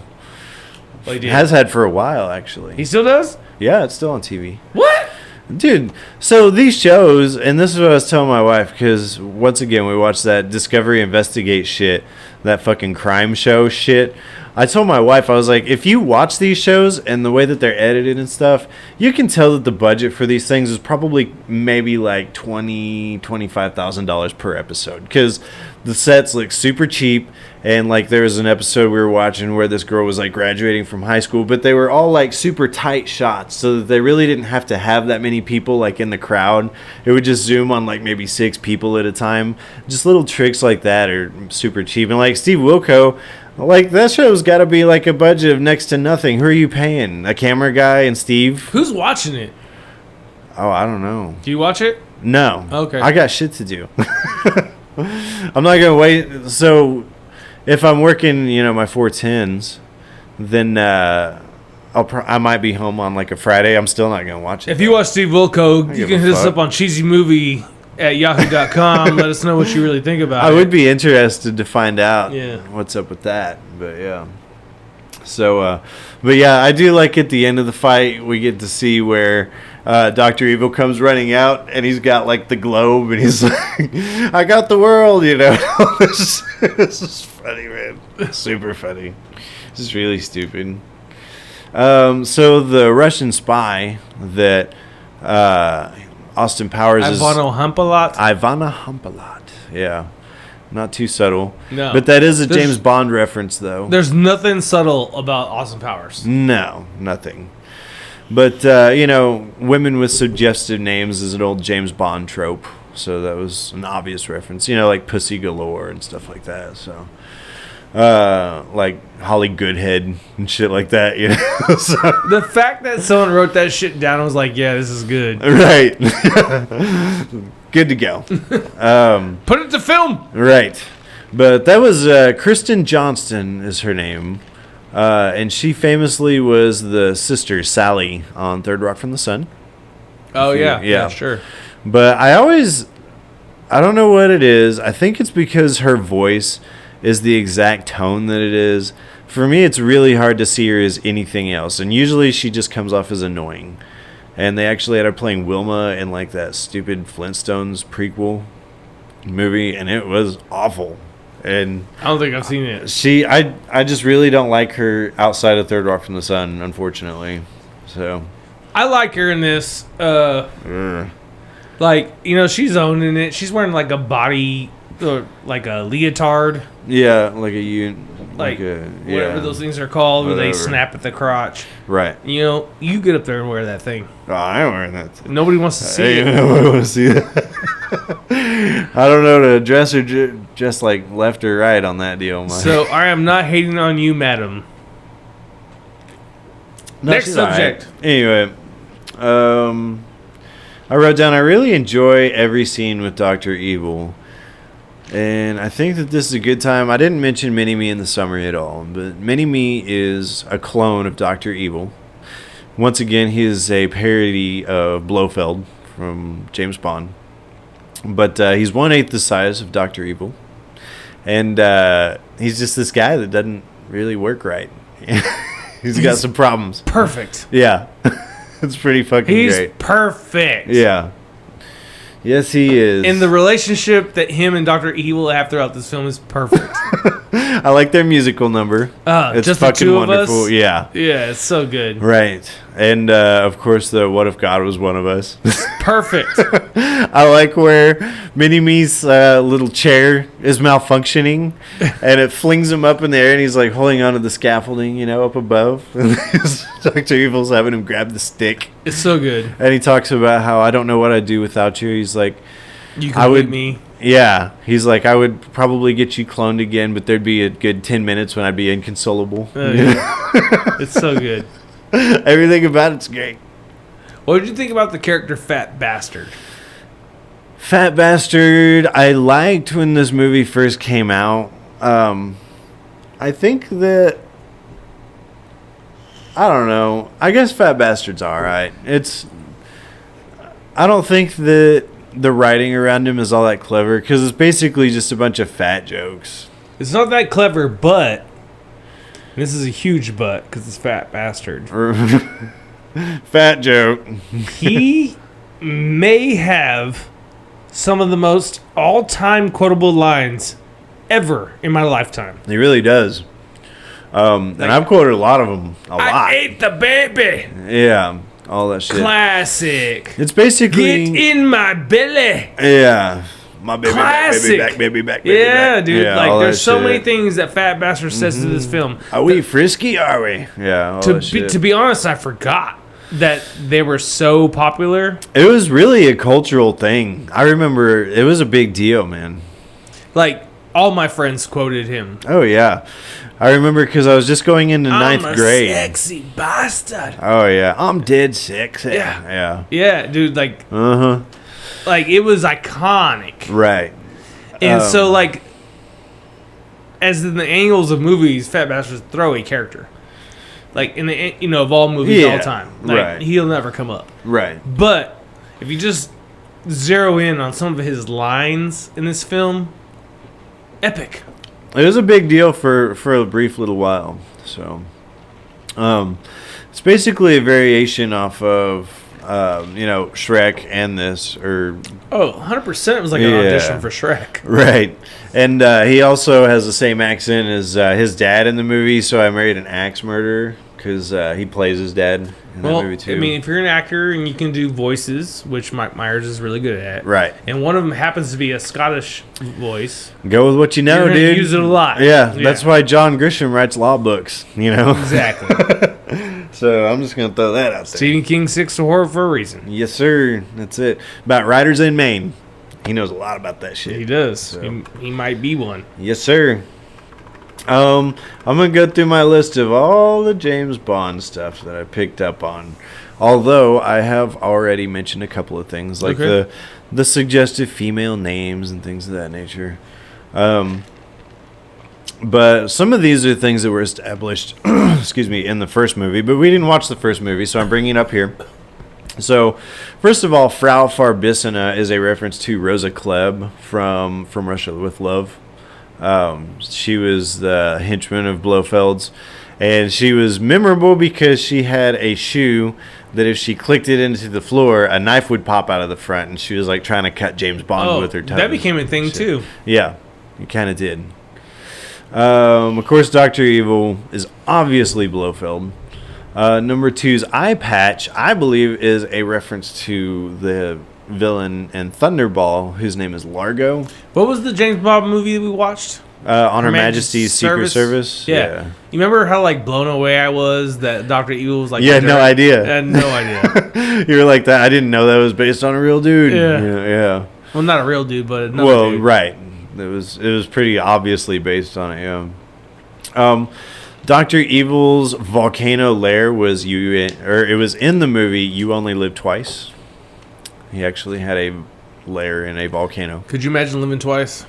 Well, he did. Has had for a while, actually. He still does? Yeah, it's still on TV. What? Dude, so these shows, and this is what I was telling my wife, because once again, we watched that Discovery Investigate shit, that fucking crime show shit. I told my wife, I was like, if you watch these shows and the way that they're edited and stuff, you can tell that the budget for these things is probably maybe like $25,000 per episode, because the sets look super cheap. And like there was an episode we were watching where this girl was like graduating from high school, but they were all like super tight shots, so that they really didn't have to have that many people like in the crowd. It would just zoom on like maybe 6 people at a time. Just little tricks like that are super cheap. And like Steve Wilco, like that show's got to be like a budget of next to nothing. Who are you paying? A camera guy and Steve? Who's watching it? Oh, I don't know. Do you watch it? No. Okay. I got shit to do. I'm not gonna wait. So if I'm working, you know, my 410s, then I might be home on like a Friday. I'm still not gonna watch it. If you watch Steve Wilco, you can hit us up on cheesymovie@yahoo.com. Let us know what you really think about it. I would be interested to find out what's up with that. But yeah. So, but yeah, I do like at the end of the fight, we get to see where Dr. Evil comes running out, and he's got like the globe, and he's like, I got the world, you know. This is funny, man. Super funny. This is really stupid. So the Russian spy that Austin Powers Ivana Humpalot. Yeah. Not too subtle. No. But that is a James Bond reference, though. There's nothing subtle about Austin Powers. No, nothing. But, you know, women with suggestive names is an old James Bond trope. So that was an obvious reference. You know, like Pussy Galore and stuff like that. So, like Holly Goodhead and shit like that, you know. So, the fact that someone wrote that shit down, I was like, yeah, this is good. Right. Good to go. Put it to film. Right. But that was Kristen Johnston is her name. And she famously was the sister Sally on Third Rock from the Sun. Oh, yeah, sure. But I don't know what it is. I think it's because her voice is the exact tone that it is. For me, it's really hard to see her as anything else. And usually she just comes off as annoying. And they actually had her playing Wilma in like that stupid Flintstones prequel movie, and it was awful. And I don't think I've seen it. I just really don't like her outside of Third Rock from the Sun, unfortunately. So I like her in this. Like, you know, she's owning it. She's wearing like a body, like a leotard. Yeah, like a like yeah. whatever those things are called, where they Whatever. snap at the crotch. Right. You know, you get up there and wear that thing. Oh, I ain't wearing that. Nobody wants to see it. Nobody want to see that. I don't know to dress or just like left or right on that deal. Mike. So I am not hating on you, madam. No, Next she's subject. all right. Anyway, I wrote down, I really enjoy every scene with Dr. Evil. And I think that this is a good time. I didn't mention Mini-Me in the summary at all, but Mini-Me is a clone of Dr. Evil. Once again, he is a parody of Blofeld from James Bond. But he's 1/8 the size of Dr. Evil. And he's just this guy that doesn't really work right. He's got some problems. Perfect. Yeah. It's pretty fucking He's great. perfect. Yeah. Yes, he is. And the relationship that him and Dr. Evil have throughout this film is perfect. I like their musical number. It's just fucking the two wonderful. of us? Yeah. Yeah, it's so good. Right. And, of course, the What If God Was One of Us. Perfect. I like where Mini-Me's little chair is malfunctioning, and it flings him up in the air, and he's, like, holding onto the scaffolding, up above. And Dr. Evil's having him grab the stick. It's so good. And he talks about how, I don't know what I'd do without you. He's like, You complete me. Yeah. He's like, I would probably get you cloned again, but there'd be a good 10 minutes when I'd be inconsolable. Oh, yeah. It's so good. Everything about it's great. What did you think about the character Fat Bastard? Fat Bastard, I liked when this movie first came out. I think that, I don't know. I guess Fat Bastard's alright. I don't think that the writing around him is all that clever, because it's basically just a bunch of fat jokes. It's not that clever, but, and this is a huge but, because it's Fat Bastard. Fat joke. He may have some of the most all-time quotable lines ever in my lifetime. He really does. And I've quoted a lot of them. A lot. I ate the baby. Yeah. All that shit. Classic. It's basically... Get in my belly. Yeah. My baby Classic. back, baby back, baby Yeah, back. dude. Yeah, like, all there's that so many shit. things that Fat Bastard says to this film. Are we frisky? Are we? Yeah. All that shit. To be honest, I forgot that they were so popular. It was really a cultural thing. I remember it was a big deal, man. Like, all my friends quoted him. Oh, yeah. I remember because I was just going into ninth grade. Sexy bastard. Oh, yeah. I'm dead sexy. Yeah. Yeah. Yeah, dude, like, Uh-huh. like it was iconic. Right. And so, like, as in the angles of movies, Fat Bastard's a throwaway character. Like, in the, of all movies all time. Like, right. he'll never come up. Right. But, if you just zero in on some of his lines in this film, epic. It was a big deal for a brief little while. So, it's basically a variation off of, Shrek and this, or... Oh, 100% it was like an audition for Shrek. Right. And he also has the same accent as his dad in the movie, so I Married an Axe Murderer, because he plays his dad in that movie too. I mean, if you're an actor and you can do voices, which Mike Myers is really good at. Right. And one of them happens to be a Scottish voice. Go with what you know, You're gonna dude. use it a lot. Yeah, that's why John Grisham writes law books, Exactly. So I'm just going to throw that out there. Stephen King sticks to horror for a reason. Yes, sir. That's it. About writers in Maine. He knows a lot about that shit. He does. So. He might be one. Yes, sir. I'm going to go through my list of all the James Bond stuff that I picked up on. Although I have already mentioned a couple of things, like the suggestive female names and things of that nature. But some of these are things that were established, excuse me, in the first movie. But we didn't watch the first movie, so I'm bringing it up here. So, first of all, Frau Farbissina is a reference to Rosa Klebb from Russia with Love. She was the henchman of Blofeld's, and she was memorable because she had a shoe that if she clicked it into the floor, a knife would pop out of the front, and she was like trying to cut James Bond with her toes. That became a thing too. Yeah, it kind of did. Of course, Dr. Evil is obviously Blofeld. Number two's eye patch, I believe, is a reference to the villain in Thunderball, whose name is Largo. What was the James Bond movie that we watched? On Her Majesty's Secret Service. Yeah. You remember how like blown away I was that Dr. Evil was like... You had no idea. I had no idea. You were like that. I didn't know that was based on a real dude. Yeah. Well, not a real dude, but another dude. Right. It was pretty obviously based on it. Yeah. Dr. Evil's volcano lair was it was in the movie You Only Live Twice. He actually had a lair in a volcano. Could you imagine living twice?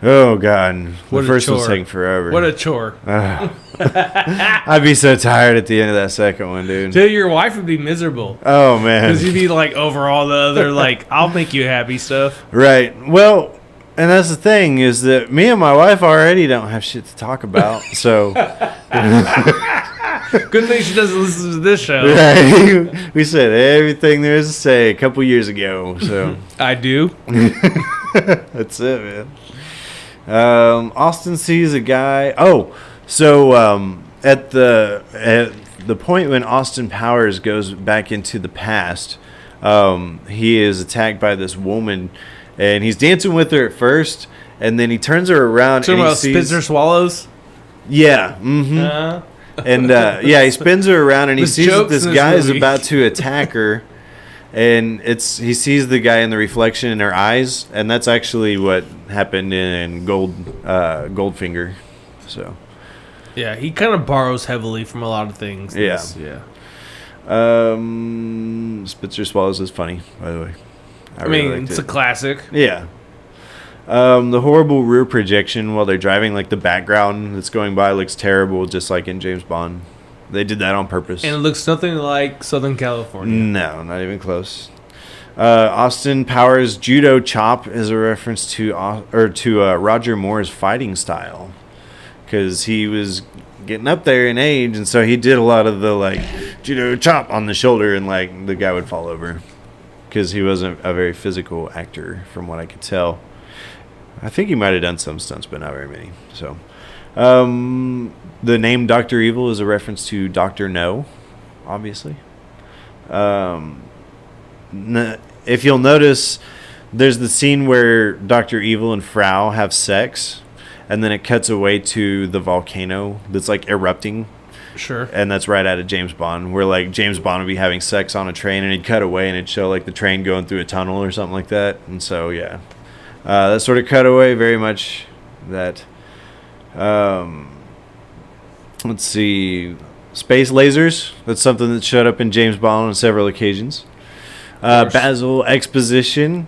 Oh God, What the a first chore. one's taking forever. What a chore. I'd be so tired at the end of that second one, dude. Dude, your wife would be miserable. Oh man, Because you'd be like over all the other, like, I'll make you happy stuff. Right. Well, and that's the thing is that me and my wife already don't have shit to talk about. So Good thing she doesn't listen to this show. right. We said everything there is to say a couple years ago. So I do. that's it, man. Austin sees a guy. Oh, so at the point when Austin Powers goes back into the past, he is attacked by this woman, and he's dancing with her at first, and then he turns her around Talking and he about sees. Spitzer Swallows? Yeah. Mm-hmm. And he spins her around, and he The sees that jokes this in this guy is movie. about to attack her. And he sees the guy in the reflection in her eyes, and that's actually what happened in Goldfinger. So, Yeah, he kind of borrows heavily from a lot of things. Yeah. Yeah. Spitzer Swallows is funny, by the way. I mean, it's a classic. Yeah. The horrible rear projection while they're driving, like the background that's going by looks terrible, just like in James Bond. They did that on purpose. And it looks nothing like Southern California. No, not even close. Austin Powers' judo chop is a reference to Roger Moore's fighting style, because he was getting up there in age, and so he did a lot of the like judo chop on the shoulder, and like the guy would fall over, because he wasn't a very physical actor, from what I could tell. I think he might have done some stunts, but not very many. So, the name Dr. Evil is a reference to Dr. No, obviously. If you'll notice, there's the scene where Dr. Evil and Frau have sex, and then it cuts away to the volcano that's like erupting. Sure. And that's right out of James Bond, where like James Bond would be having sex on a train, and he'd cut away and it'd show like the train going through a tunnel or something like that. And so, yeah. That sort of cutaway, very much that. Let's see. Space lasers. That's something that showed up in James Bond on several occasions. Basil exposition.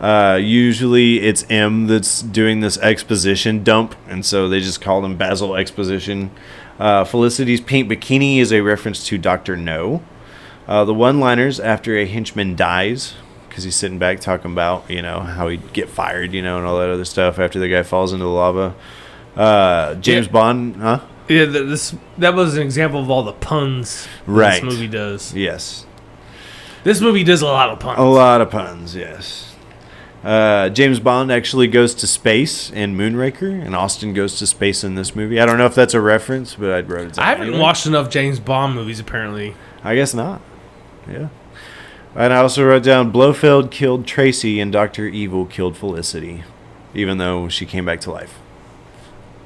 Usually it's M that's doing this exposition dump, and so they just call them Basil exposition. Felicity's pink bikini is a reference to Dr. No. The one-liners after a henchman dies, because he's sitting back talking about, how he'd get fired, and all that other stuff after the guy falls into the lava. James Bond, huh? Yeah, that was an example of all the puns Right. this movie does. Yes. This movie does a lot of puns. A lot of puns, yes. James Bond actually goes to space in Moonraker, and Austin goes to space in this movie. I don't know if that's a reference, but I wrote it down. I haven't anyway. watched enough James Bond movies, apparently. I guess not. Yeah. And I also wrote down Blofeld killed Tracy and Dr. Evil killed Felicity, even though she came back to life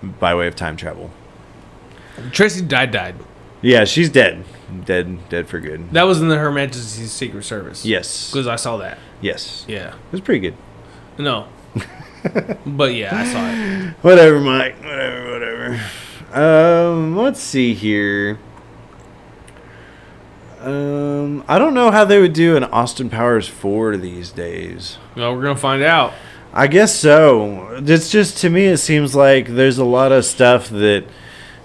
by way of time travel. Tracy died. Yeah, she's dead. Dead for good. That was in Her Majesty's Secret Service. Yes. Because I saw that. Yes. Yeah. It was pretty good. No. But yeah, I saw it. Whatever, Mike. Whatever. Let's see here. I don't know how they would do an Austin Powers 4 these days. Well, we're going to find out. I guess so. It's just, to me, it seems like there's a lot of stuff that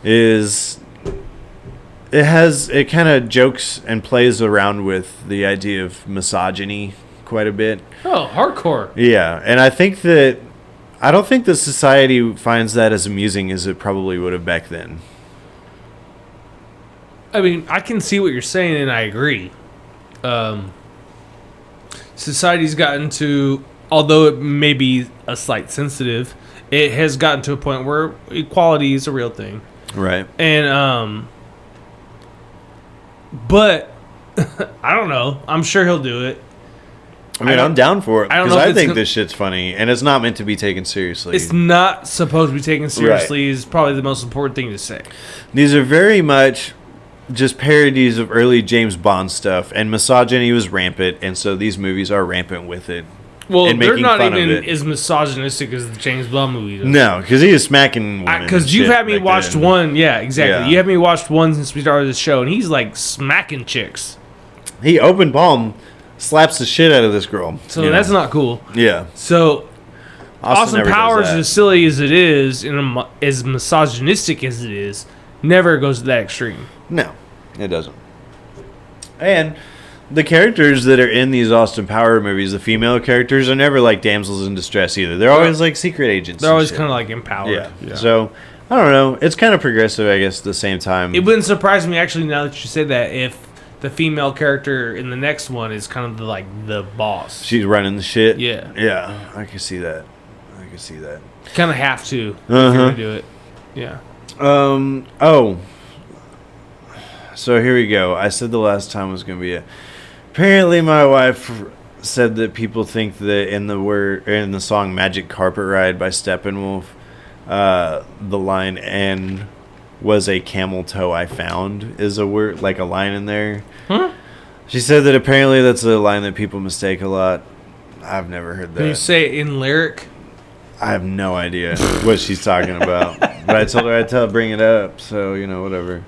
is... It kind of jokes and plays around with the idea of misogyny quite a bit. Oh, hardcore. Yeah, and I think that... I don't think the society finds that as amusing as it probably would have back then. I mean, I can see what you're saying, and I agree. Society's gotten to, although it may be a slight sensitive, it has gotten to a point where equality is a real thing. Right. And, but, I don't know. I'm sure he'll do it. I mean, I'm down for it I don't because know if I it's think gonna- this shit's funny, and it's not meant to be taken seriously. It's not supposed to be taken seriously. Is probably the most important thing to say. These are very much just parodies of early James Bond stuff, and misogyny was rampant, and so these movies are rampant with it. Well, and they're making not fun of even it. as misogynistic as the James Bond movie. Does. No, because he is smacking women. Because you've and shit had me back watched then. one. Yeah, exactly. Yeah. You had me watched one since we started this show, and he's like smacking chicks. He open palm slaps the shit out of this girl. So you that's know? not cool. Yeah. So Austin never does Powers, that. as silly as it is, and as misogynistic as it is, never goes to that extreme. No, it doesn't. And the characters that are in these Austin Power movies, the female characters, are never like damsels in distress either. They're always like secret agents. They're and always shit. kind of like empowered. Yeah. So, I don't know. It's kind of progressive, I guess, at the same time. It wouldn't surprise me, actually, now that you say that, if the female character in the next one is kind of the boss. She's running the shit. Yeah. Yeah, I can see that. Kind of have to if you're Uh-huh. going to do it. Yeah. Oh. So here we go. I said the last time was going to be it. Apparently, my wife said that people think that in the song "Magic Carpet Ride" by Steppenwolf, the line "and was a camel toe I found" is a word, like a line in there. Huh? She said that apparently that's a line that people mistake a lot. I've never heard Can you that. say it in lyric? I have no idea what she's talking about. But I told her I'd bring it up, so whatever.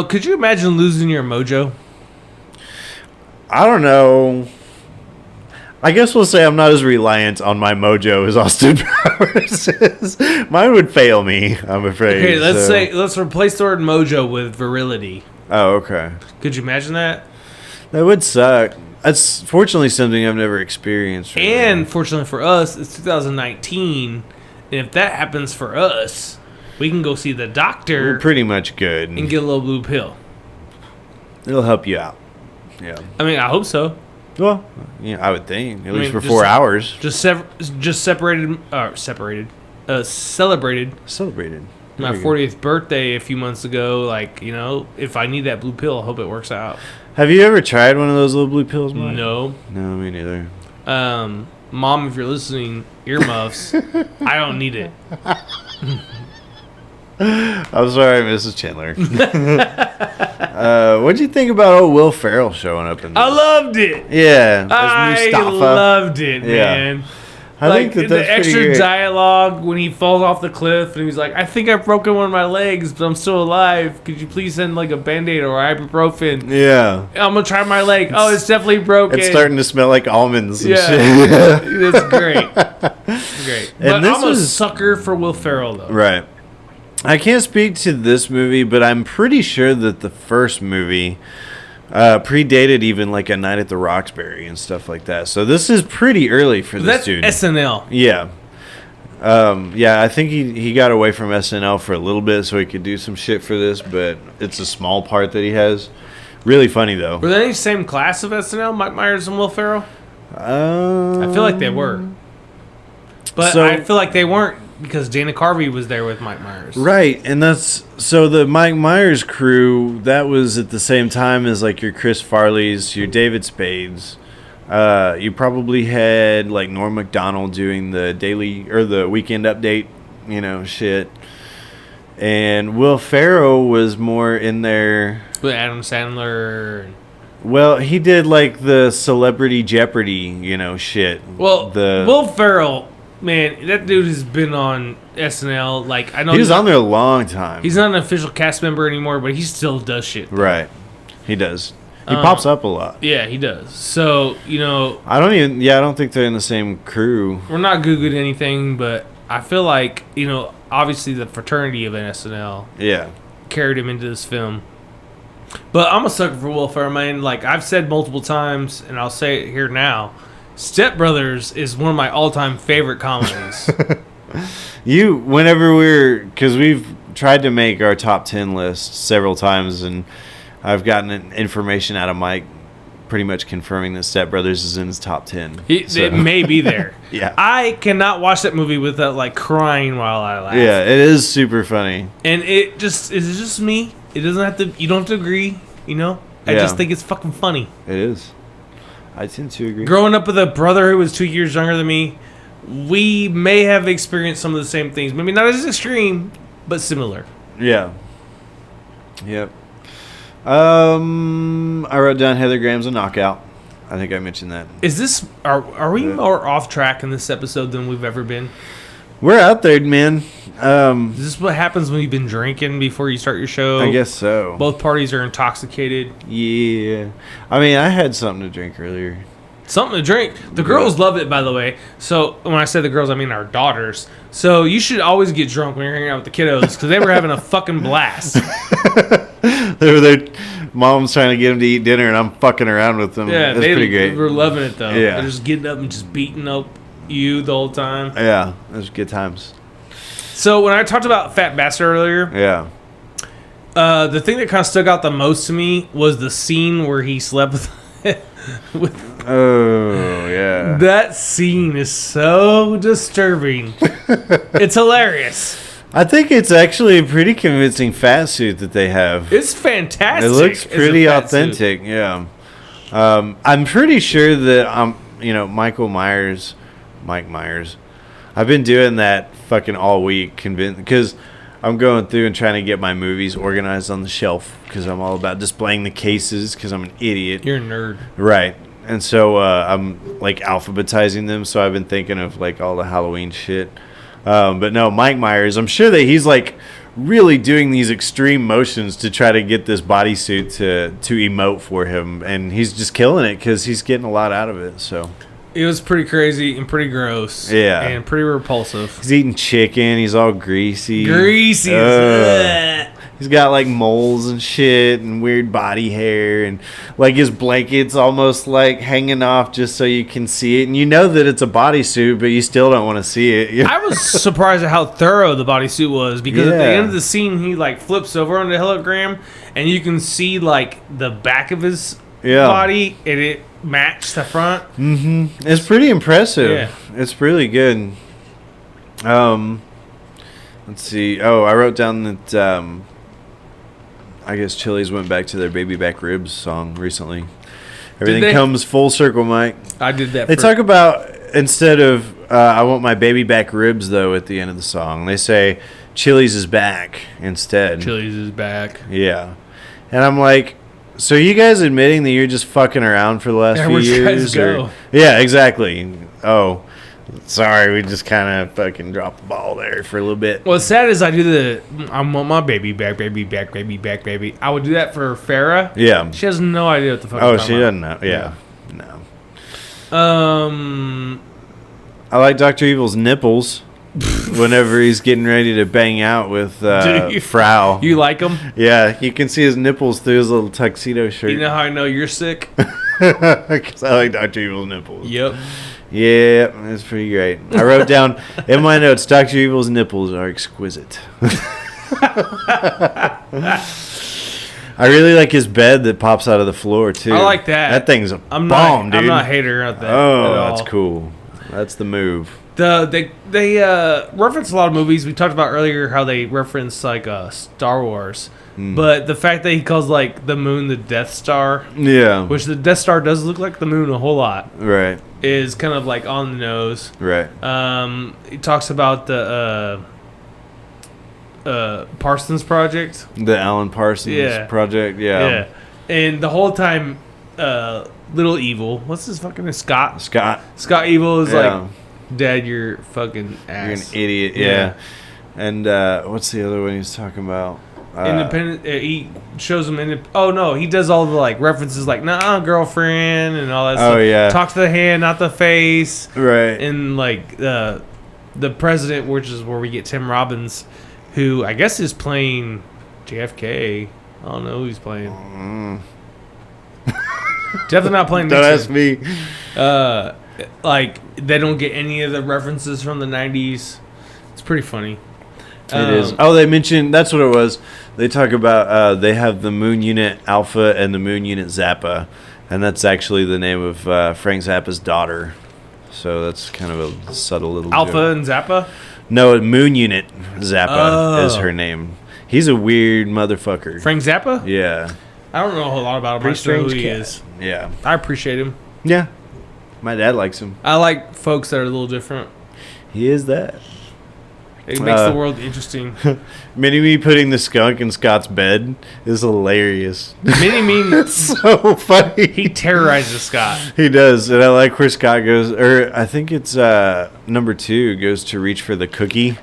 Could you imagine losing your mojo? I don't know. I guess we'll say I'm not as reliant on my mojo as Austin Powers is. Mine would fail me, I'm afraid. Okay, let's replace the word mojo with virility. Oh, okay. Could you imagine that? That would suck. That's fortunately something I've never experienced. Really. And fortunately for us, it's 2019, and if that happens for us, we can go see the doctor we're pretty much good. and get a little blue pill. It'll help you out. Yeah. I mean, I hope so. Well, I would think at least for just- 4 hours. Celebrated Celebrated. my There you go. 40th birthday a few months ago. Like, if I need that blue pill, I hope it works out. Have you ever tried one of those little blue pills, Mike? No. No, me neither. Mom, if you're listening, earmuffs. I don't need it. I'm sorry, Mrs. Chandler. What'd you think about old Will Ferrell showing up in this? I loved it. Yeah, I as Mustafa. loved it, Yeah. man. I think that's the pretty extra great. dialogue when he falls off the cliff and he's like, "I think I've broken one of my legs, but I'm still alive. Could you please send like a Band-Aid or ibuprofen? Yeah, I'm gonna try my leg. Oh, it's definitely broken. it's starting to smell like almonds. And Yeah, shit. it's great. Great. But And this I'm a was- sucker for Will Ferrell though. Right. I can't speak to this movie, but I'm pretty sure that the first movie predated even like A Night at the Roxbury and stuff like that. So this is pretty early for this That's dude. SNL. Yeah. Yeah, I think he got away from SNL for a little bit so he could do some shit for this, but it's a small part that he has. Really funny, though. Were they in the same class of SNL, Mike Myers and Will Ferrell? I feel like they were. But So- I feel like they weren't because Dana Carvey was there with Mike Myers. Right, and that's so the Mike Myers crew. That was at the same time as like your Chris Farley's, your David Spades. You probably had like Norm Macdonald doing the daily or the weekend update, shit. And Will Ferrell was more in there. With Adam Sandler. Well, he did like the Celebrity Jeopardy, shit. Well, the Will Ferrell, man, that dude has been on SNL. Like, I know he was on there a long time. He's not an official cast member anymore, but he still does shit. Right, he does. He pops up a lot. Yeah, he does. So, I don't think they're in the same crew. we're not Googling anything, but I feel like, obviously the fraternity of SNL Yeah. carried him into this film. But I'm a sucker for Will Ferrell, man. Like I've said multiple times, and I'll say it here now, Step Brothers is one of my all-time favorite comedies. Because we've tried to make our top 10 list several times, and I've gotten information out of Mike pretty much confirming that Step Brothers is in his top 10. It may be there. Yeah. I cannot watch that movie without like crying while I laugh. Yeah, it is super funny. And it's just me. It doesn't have to. You don't have to agree. I Yeah. just think it's fucking funny. It is. I tend to agree. Growing up with a brother who was 2 years younger than me, we may have experienced some of the same things. Maybe not as extreme, but similar. Yeah. Yep. I wrote down Heather Graham's a knockout. I think I mentioned that. Is this are we more off track in this episode than we've ever been? We're out there, man. Is this what happens when you've been drinking before you start your show? I guess so. Both parties are intoxicated. Yeah. I mean, I had something to drink earlier. Something to drink. The girls love it, by the way. So when I say the girls, I mean our daughters. So you should always get drunk when you're hanging out with the kiddos because they were having a fucking blast. Their mom's trying to get them to eat dinner, and I'm fucking around with them. Yeah, That's pretty great. They were loving it, though. Yeah. They're just getting up and just beating up you the whole time. Yeah, those good times. So when I talked about Fat Bastard earlier, Yeah. the thing that kind of stuck out the most to me was the scene where he slept with Oh, yeah. that scene is so disturbing. It's hilarious. I think it's actually a pretty convincing fat suit that they have. It's fantastic. It looks as a pretty fat suit. authentic, yeah. I'm pretty sure that Mike Myers. I've been doing that fucking all week, because I'm going through and trying to get my movies organized on the shelf because I'm all about displaying the cases because I'm an idiot. You're a nerd. Right. And so I'm like alphabetizing them. So I've been thinking of like all the Halloween shit. But no, Mike Myers, I'm sure that he's like really doing these extreme motions to try to get this bodysuit to emote for him. And he's just killing it because he's getting a lot out of it. So It was pretty crazy and pretty gross. Yeah. And pretty repulsive. he's eating chicken. He's all greasy. Greasy as He's got like moles and shit and weird body hair, and like his blanket's almost like hanging off just so you can see it. And you know that it's a bodysuit, but you still don't want to see it. I was surprised at how thorough the bodysuit was because at the Yeah. end of the scene, he like flips over on the hologram and you can see like the back of his body and it matched the front. Mm-hmm. It's pretty impressive. Yeah. It's really good. Let's see. Oh, I wrote down that I guess Chili's went back to their Baby Back Ribs song recently. Everything comes full circle, Mike. I did that. They talk about, instead of I want my baby back ribs, though, at the end of the song, they say Chili's is back instead. Chili's is back. Yeah. And I'm like, so are you guys admitting that you're just fucking around for the last few where'd you guys years? go? Yeah, exactly. Oh, sorry, we just kind of fucking dropped the ball there for a little bit. What's sad is I do I want my baby back, baby back, baby back, baby. I would do that for Farrah. Yeah. She has no idea what the fuck. Oh, she doesn't know. Yeah. No. I like Dr. Evil's nipples whenever he's getting ready to bang out with Frau. You like him? Yeah, you can see his nipples through his little tuxedo shirt. You know how I know you're sick? Because I like Dr. Evil's nipples. Yep. Yeah, that's pretty great. I wrote down in my notes, Dr. Evil's nipples are exquisite. I really like his bed that pops out of the floor, too. I like that. That thing's a I'm bomb, not, dude. I'm not a hater at that. Oh, at all. that's cool. That's the move. They reference a lot of movies. We talked about earlier how they reference like Star Wars, but the fact that he calls like the moon the Death Star, Yeah. which the Death Star does look like the moon a whole lot, Right. is kind of like on the nose. Right. He talks about the Parsons Project. The Alan Parsons project. Yeah, and the whole time, Little Evil, what's his fucking name? Scott Evil is like, Dad, you're fucking ass. You're an idiot. Yeah. And what's the other one he's talking about? Independent. He shows him. Oh no, he does all the like references, like nah, girlfriend, and all that. Oh, stuff. yeah. Talk to the hand, not the face. Right. And like the president, which is where we get Tim Robbins, who I guess is playing JFK. I don't know who he's playing. Definitely not playing Don't Nixon. ask me. Like they don't get any of the references from the 90s. It's pretty funny. It is. Oh, they mentioned, that's what it was. They talk about they have the Moon Unit Alpha and the Moon Unit Zappa, and that's actually the name of Frank Zappa's daughter. So that's kind of a subtle little Alpha joke. and Zappa? No, Moon Unit Zappa is her name. He's a weird motherfucker. Frank Zappa? Yeah. I don't know a whole lot about him. I Pretty just know who strange he cat. is. Yeah. I appreciate him. Yeah. My dad likes him. I like folks that are a little different. He is that. It makes the world interesting. Mini-Me putting the skunk in Scott's bed is hilarious. Mini-Me, It's so funny. he terrorizes Scott. He does, and I like where Scott goes, or I think it's number 2 goes to reach for the cookie,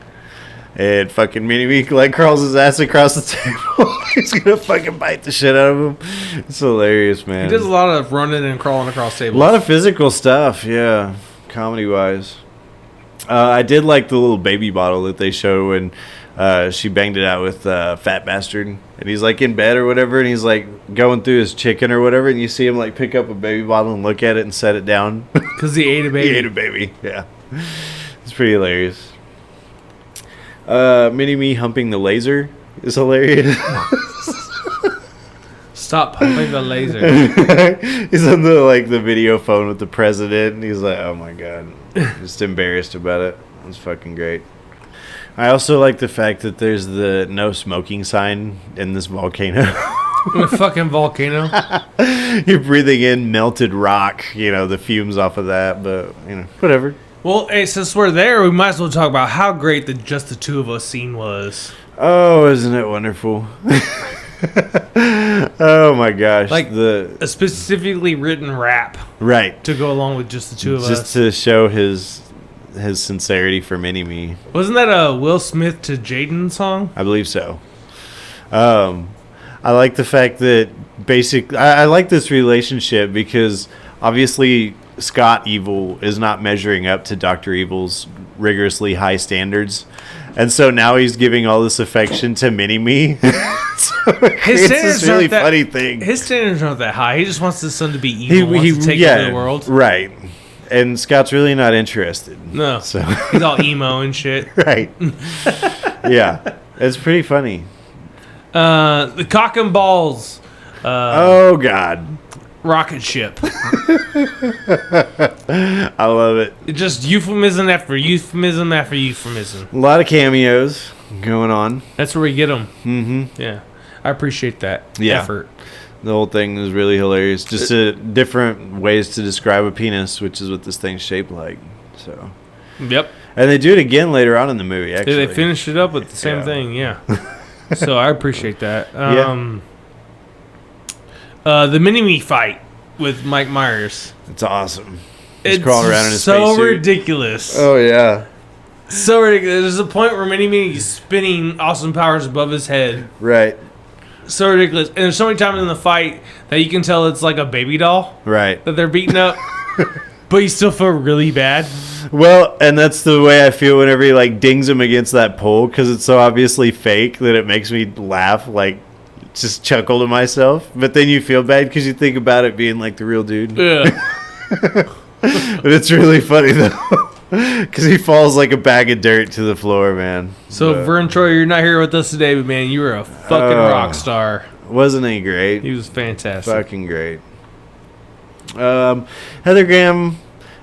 and fucking Mini-Me like crawls his ass across the table. He's gonna fucking bite the shit out of him. It's hilarious, man. He does a lot of running and crawling across tables. A lot of physical stuff, yeah, comedy-wise. I did like the little baby bottle that they show when she banged it out with Fat Bastard. And he's like in bed or whatever, and he's like going through his chicken or whatever, and you see him like pick up a baby bottle and look at it and set it down. Because he ate a baby. He ate a baby, yeah. It's pretty hilarious. Mini-Me humping the laser is hilarious. Stop pumping the laser. He's on the video phone with the president, and he's like, oh my god. Just embarrassed about it. It's fucking great. I also like the fact that there's the no smoking sign in this volcano. A fucking volcano. You're breathing in melted rock, the fumes off of that, but, whatever. Well, hey, since we're there, we might as well talk about how great the Just the Two of Us scene was. Oh, isn't it wonderful? Oh my gosh. Like a specifically written rap. Right. To go along with Just the Two of Us. Just to show his sincerity for Mini-Me. Wasn't that a Will Smith to Jaden song? I believe so. I like the fact that I like this relationship because obviously Scott Evil is not measuring up to Dr. Evil's rigorously high standards. And so now he's giving all this affection to Mini-Me. So His standards this really funny thing. His standards aren't that high. He just wants his son to be evil. He wants to take over the world. Right. And Scott's really not interested. No. So he's all emo and shit. Right. Yeah. It's pretty funny. The cock and balls. Oh, God. Rocket ship. I love it. It's just euphemism after euphemism after euphemism. A lot of cameos going on. That's where we get them. Mm-hmm. Yeah. I appreciate that effort. The whole thing is really hilarious. Just different ways to describe a penis, which is what this thing's shaped like. So. Yep. And they do it again later on in the movie, actually. They finished it up with the same thing, yeah. So I appreciate that. The Mini-Me fight with Mike Myers. It's awesome. It's crawling around in his so spacesuit. ridiculous. Oh, yeah. So ridiculous. There's a point where Mini-Me is spinning Austin Powers above his head. Right. So ridiculous. And there's so many times in the fight that you can tell it's like a baby doll. Right. That they're beating up. But you still feel really bad. Well, and that's the way I feel whenever he dings him against that pole, because it's so obviously fake that it makes me laugh, just chuckle to myself. But then you feel bad because you think about it being the real dude. Yeah. But it's really funny though, because he falls like a bag of dirt to the floor, man. So Vern Troyer, you're not here with us today, but man, you were a fucking rock star. Wasn't he great? He was fantastic. Fucking great. Heather Graham,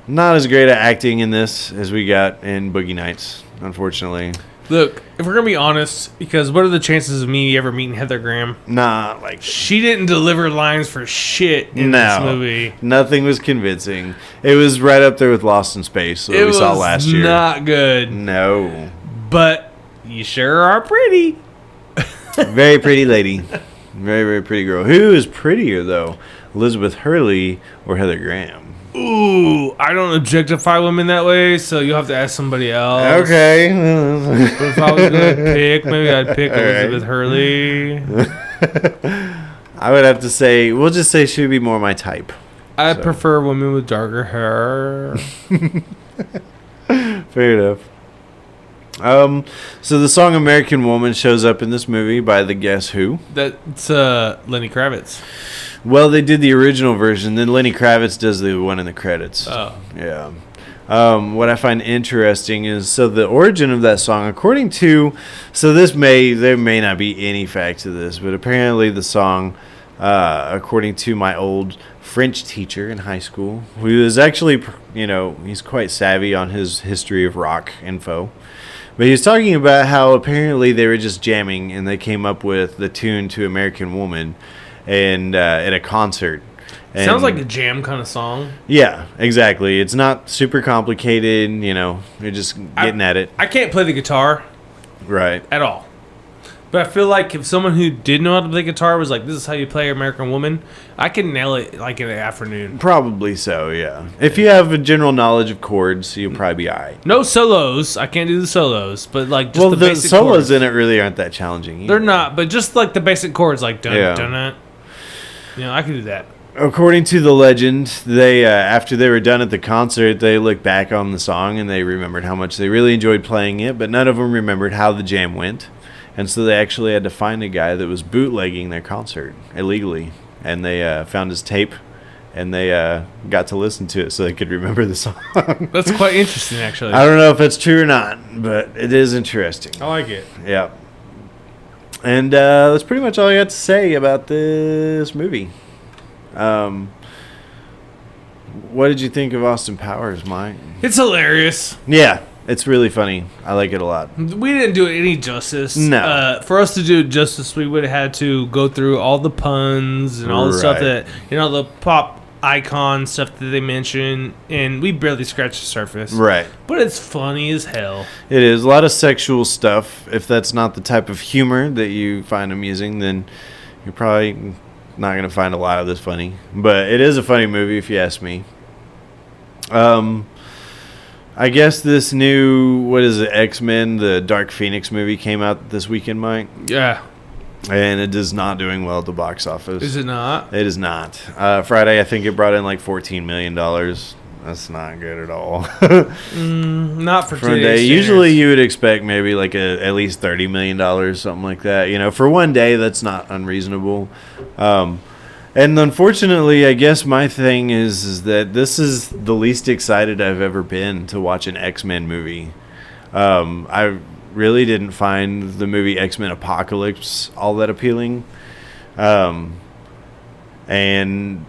not as great at acting in this as we got in Boogie Nights, unfortunately. Look, if we're gonna be honest, because what are the chances of me ever meeting Heather Graham? Nah, she didn't deliver lines for shit in this movie. Nothing was convincing. It was right up there with Lost in Space, what we saw last year. Not good. No. But you sure are pretty. Very pretty lady. Very, very pretty girl. Who is prettier though? Elizabeth Hurley or Heather Graham? Ooh, I don't objectify women that way, so you'll have to ask somebody else. Okay. But if I was going to pick, maybe I'd pick Elizabeth Hurley. I would have to say, we'll just say she would be more my type. I prefer women with darker hair. Fair enough. So the song American Woman shows up in this movie by the Guess Who? That's Lenny Kravitz. Well, they did the original version, then Lenny Kravitz does the one in the credits. Oh. Yeah. What I find interesting is, so the origin of that song, according to, there may not be any fact to this, but apparently the song, according to my old French teacher in high school, who is actually, he's quite savvy on his history of rock info. But he was talking about how apparently they were just jamming and they came up with the tune to American Woman and at a concert. And sounds like a jam kind of song. Yeah, exactly. It's not super complicated. You're just getting at it. I can't play the guitar Right. at all. But I feel like if someone who did know how to play guitar was like, this is how you play American Woman, I can nail it like in an afternoon. Probably so, yeah. If you have a general knowledge of chords, you'll probably be all right. No solos. I can't do the solos, but like just the basic solos chords. in it really aren't that challenging either. They're not, but just like the basic chords, like dun Yeah. dun dun. I can do that. According to the legend, they after they were done at the concert, they looked back on the song and they remembered how much they really enjoyed playing it, but none of them remembered how the jam went. And so they actually had to find a guy that was bootlegging their concert illegally. And they found his tape, and they got to listen to it so they could remember the song. That's quite interesting, actually. I don't know if that's true or not, but it is interesting. I like it. Yeah. And that's pretty much all I got to say about this movie. What did you think of Austin Powers, Mike? It's hilarious. Yeah, it's really funny. I like it a lot. We didn't do it any justice. No. For us to do it justice, we would have had to go through all the puns and all the stuff Right. that, the pop icon stuff that they mention, and we barely scratched the surface. Right. But it's funny as hell. It is. A lot of sexual stuff. If that's not the type of humor that you find amusing, then you're probably not going to find a lot of this funny. But it is a funny movie, if you ask me. I guess this new, X-Men, the Dark Phoenix movie came out this weekend, Mike. Yeah. And it is not doing well at the box office. Is it not? It is not. Friday, I think it brought in like $14 million. That's not good at all. Not for For a today's day. standards. Usually you would expect maybe like at least $30 million, something like that. For one day, that's not unreasonable. And unfortunately, I guess my thing is that this is the least excited I've ever been to watch an X-Men movie. I really didn't find the movie X-Men Apocalypse all that appealing. And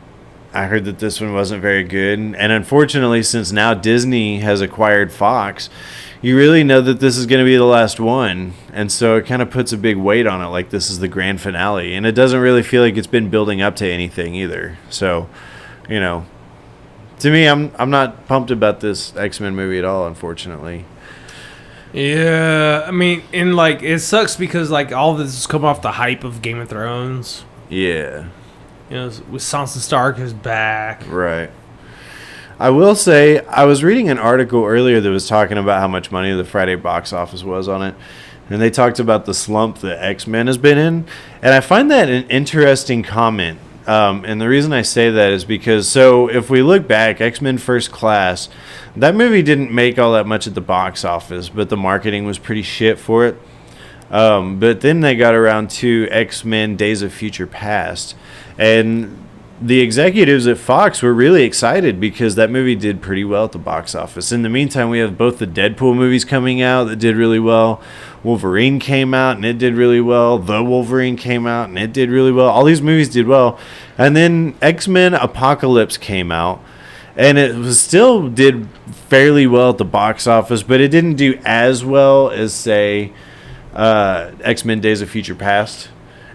I heard that this one wasn't very good. And unfortunately, since now Disney has acquired Fox, you really know that this is going to be the last one. And so it kind of puts a big weight on it, like this is the grand finale. And it doesn't really feel like it's been building up to anything either. So, to me, I'm not pumped about this X-Men movie at all, unfortunately. Yeah, I mean, and like it sucks because like all this is coming off the hype of Game of Thrones. Yeah. With Sansa Stark is back. Right. I will say, I was reading an article earlier that was talking about how much money the Friday box office was on it. And they talked about the slump that X-Men has been in. And I find that an interesting comment. And the reason I say that is because, if we look back, X-Men First Class, that movie didn't make all that much at the box office, but the marketing was pretty shit for it. But then they got around to X-Men Days of Future Past. And the executives at Fox were really excited because that movie did pretty well at the box office. In the meantime, we have both the Deadpool movies coming out that did really well. Wolverine came out and it did really well. The Wolverine came out and it did really well. All these movies did well. And then X-Men Apocalypse came out. And it still did fairly well at the box office, but it didn't do as well as, say, X-Men Days of Future Past.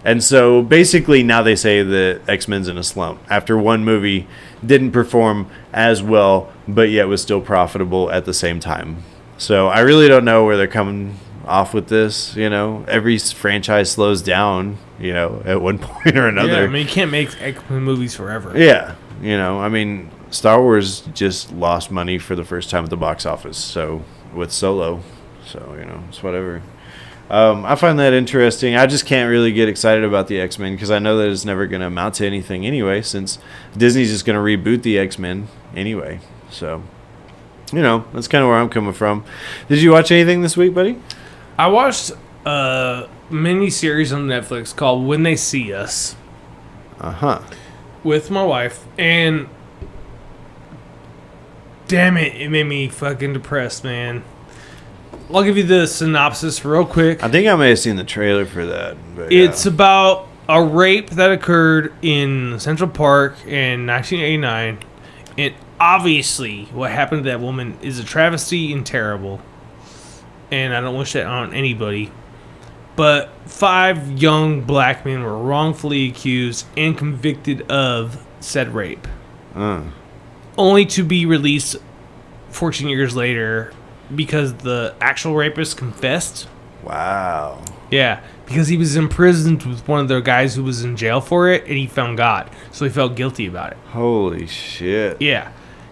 And so basically now they say that X-Men's in a slump. After one movie didn't perform as well, but yet was still profitable at the same time. So I really don't know where they're coming off with this. Every franchise slows down, at one point or another. Yeah, I mean, you can't make X-Men movies forever. Yeah. Star Wars just lost money for the first time at the box office. So with Solo. So, it's whatever. I find that interesting. I just can't really get excited about the X-Men because I know that it's never going to amount to anything anyway, since Disney's just going to reboot the X-Men anyway. So, that's kind of where I'm coming from. Did you watch anything this week, buddy? I watched a mini series on Netflix called When They See Us. With my wife, and damn it made me fucking depressed, man. I'll give you the synopsis real quick. I think I may have seen the trailer for that. But it's about a rape that occurred in Central Park in 1989. And obviously, what happened to that woman is a travesty and terrible. And I don't wish that on anybody. But 5 young black men were wrongfully accused and convicted of said rape. Only to be released 14 years later because the actual rapist confessed. Wow. Yeah, because he was imprisoned with one of the guys who was in jail for it, and he found God, so he felt guilty about it. Holy shit. Yeah,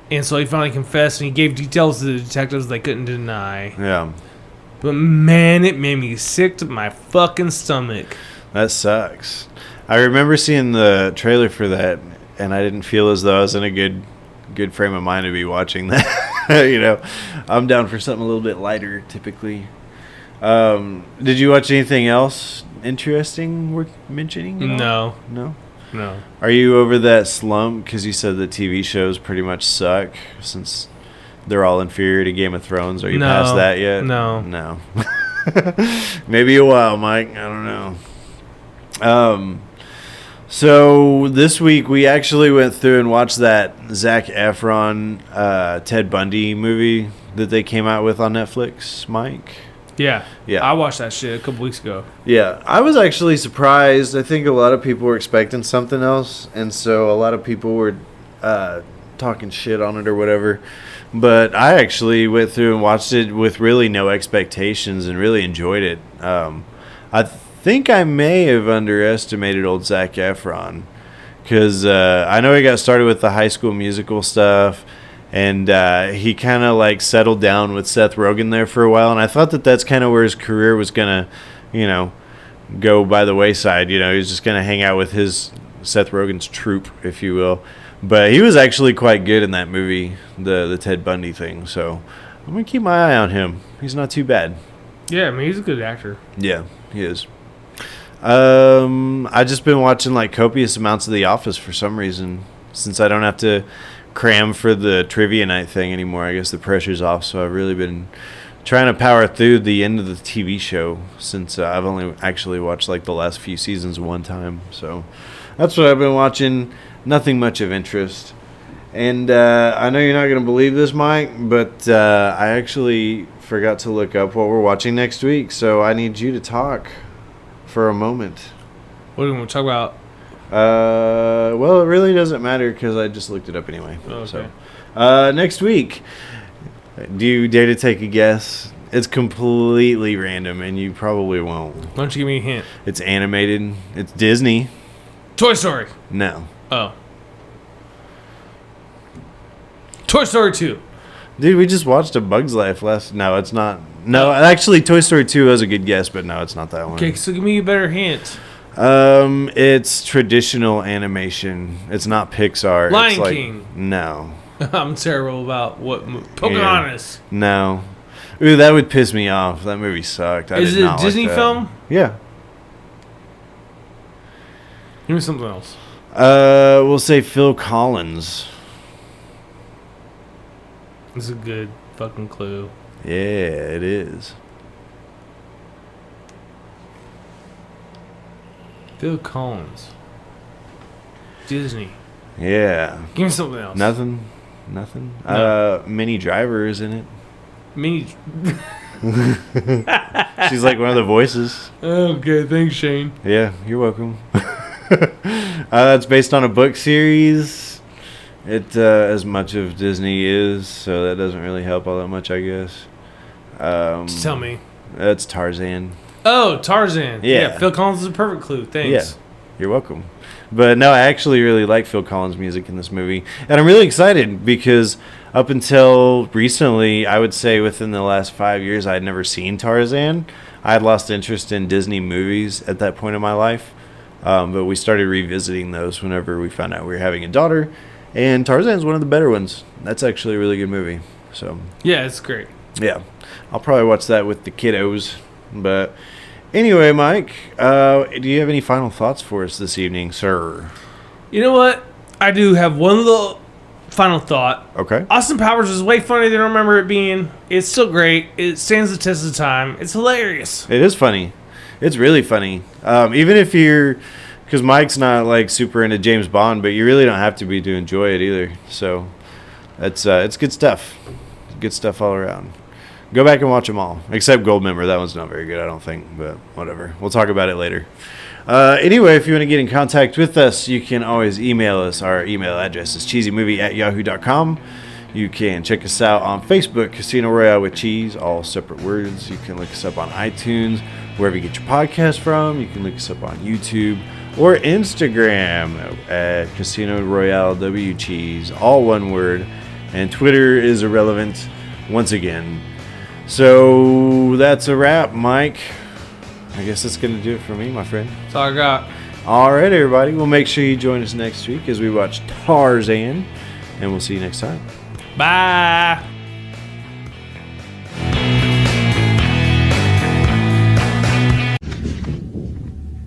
and so he finally confessed, and he gave details to the detectives they couldn't deny. Yeah. But man, it made me sick to my fucking stomach. That sucks. I remember seeing the trailer for that, and I didn't feel as though I was in a good frame of mind to be watching that. You know, I'm down for something a little bit lighter typically. Did you watch anything else interesting worth mentioning? No. No? No. Are you over that slump? Because you said the TV shows pretty much suck since they're all inferior to Game of Thrones. Are you past that yet? No. No. Maybe a while, Mike. I don't know. So this week we actually went through and watched that Zac Efron Ted Bundy movie that they came out with on Netflix, Mike. Yeah. Yeah. I watched that shit a couple weeks ago. Yeah, I was actually surprised. I think a lot of people were expecting something else, and so a lot of people were talking shit on it or whatever. But I actually went through and watched it with really no expectations and really enjoyed it. I think I may have underestimated old Zac Efron because I know he got started with the High School Musical stuff, and he kind of like settled down with Seth Rogen there for a while, and I thought that that's kind of where his career was gonna, go by the wayside. He was just gonna hang out with his Seth Rogen's troupe, if you will. But he was actually quite good in that movie, the Ted Bundy thing. So I'm gonna keep my eye on him. He's not too bad. Yeah, I mean, he's a good actor. Yeah, he is. I just been watching like copious amounts of The Office for some reason, since I don't have to cram for the trivia night thing anymore. I guess the pressure's off, so I've really been trying to power through the end of the TV show since I've only actually watched like the last few seasons one time. So that's what I've been watching. Nothing much of interest. And I know you're not going to believe this, Mike, but I actually forgot to look up what we're watching next week, so I need you to talk for a moment. What do we want to talk about? Well, it really doesn't matter because I just looked it up anyway. Oh, okay. So, next week, do you dare to take a guess? It's completely random, and you probably won't. Why don't you give me a hint? It's animated. It's Disney. Toy Story. No. Oh. Toy Story 2. Dude, we just watched A Bug's Life last... No, it's not. No, actually, Toy Story 2 was a good guess, but no, it's not that one. Okay, so give me a better hint. It's traditional animation. It's not Pixar. Lion it's like, King. No. I'm terrible about what... Pocahontas. Yeah. No. Ooh, that would piss me off. That movie sucked. Is it a Disney film? Yeah. Give me something else. We'll say Phil Collins. It's a good fucking clue. Yeah, it is. Phil Collins. Disney. Yeah. Give me something else. Nothing? No. Minnie Driver is in it. Minnie. She's like one of the voices. Okay, thanks, Shane. Yeah, you're welcome. It's based on a book series. It as much of Disney is, so that doesn't really help all that much, I guess. Just tell me. That's Tarzan. Oh, Tarzan. Yeah. Phil Collins is a perfect clue. Thanks. Yeah, you're welcome. But no, I actually really like Phil Collins' music in this movie. And I'm really excited because up until recently, I would say within the last 5 years, I had never seen Tarzan. I had lost interest in Disney movies at that point in my life. But we started revisiting those whenever we found out we were having a daughter. And Tarzan's one of the better ones. That's actually a really good movie. So yeah, it's great. Yeah, I'll probably watch that with the kiddos. But anyway, Mike, do you have any final thoughts for us this evening, sir? You know what? I do have one little final thought. Okay. Austin Powers is way funnier than I remember it being. It's still great. It stands the test of time. It's hilarious. It is funny. It's really funny. Even if you're... Because Mike's not like super into James Bond, but you really don't have to be to enjoy it either. So it's good stuff. Good stuff all around. Go back and watch them all, except Goldmember. That one's not very good, I don't think, but whatever. We'll talk about it later. Anyway, if you want to get in contact with us, you can always email us. Our email address is cheesymovie@yahoo.com. You can check us out on Facebook, Casino Royale with Cheese, all separate words. You can look us up on iTunes, wherever you get your podcast from. You can look us up on YouTube or Instagram at Casino Royale W Cheese, all one word. And Twitter is irrelevant once again. So that's a wrap, Mike. I guess that's going to do it for me, my friend. That's all I got. All right, everybody. Well, make sure you join us next week as we watch Tarzan. And we'll see you next time. Bye.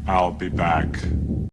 I'll be back.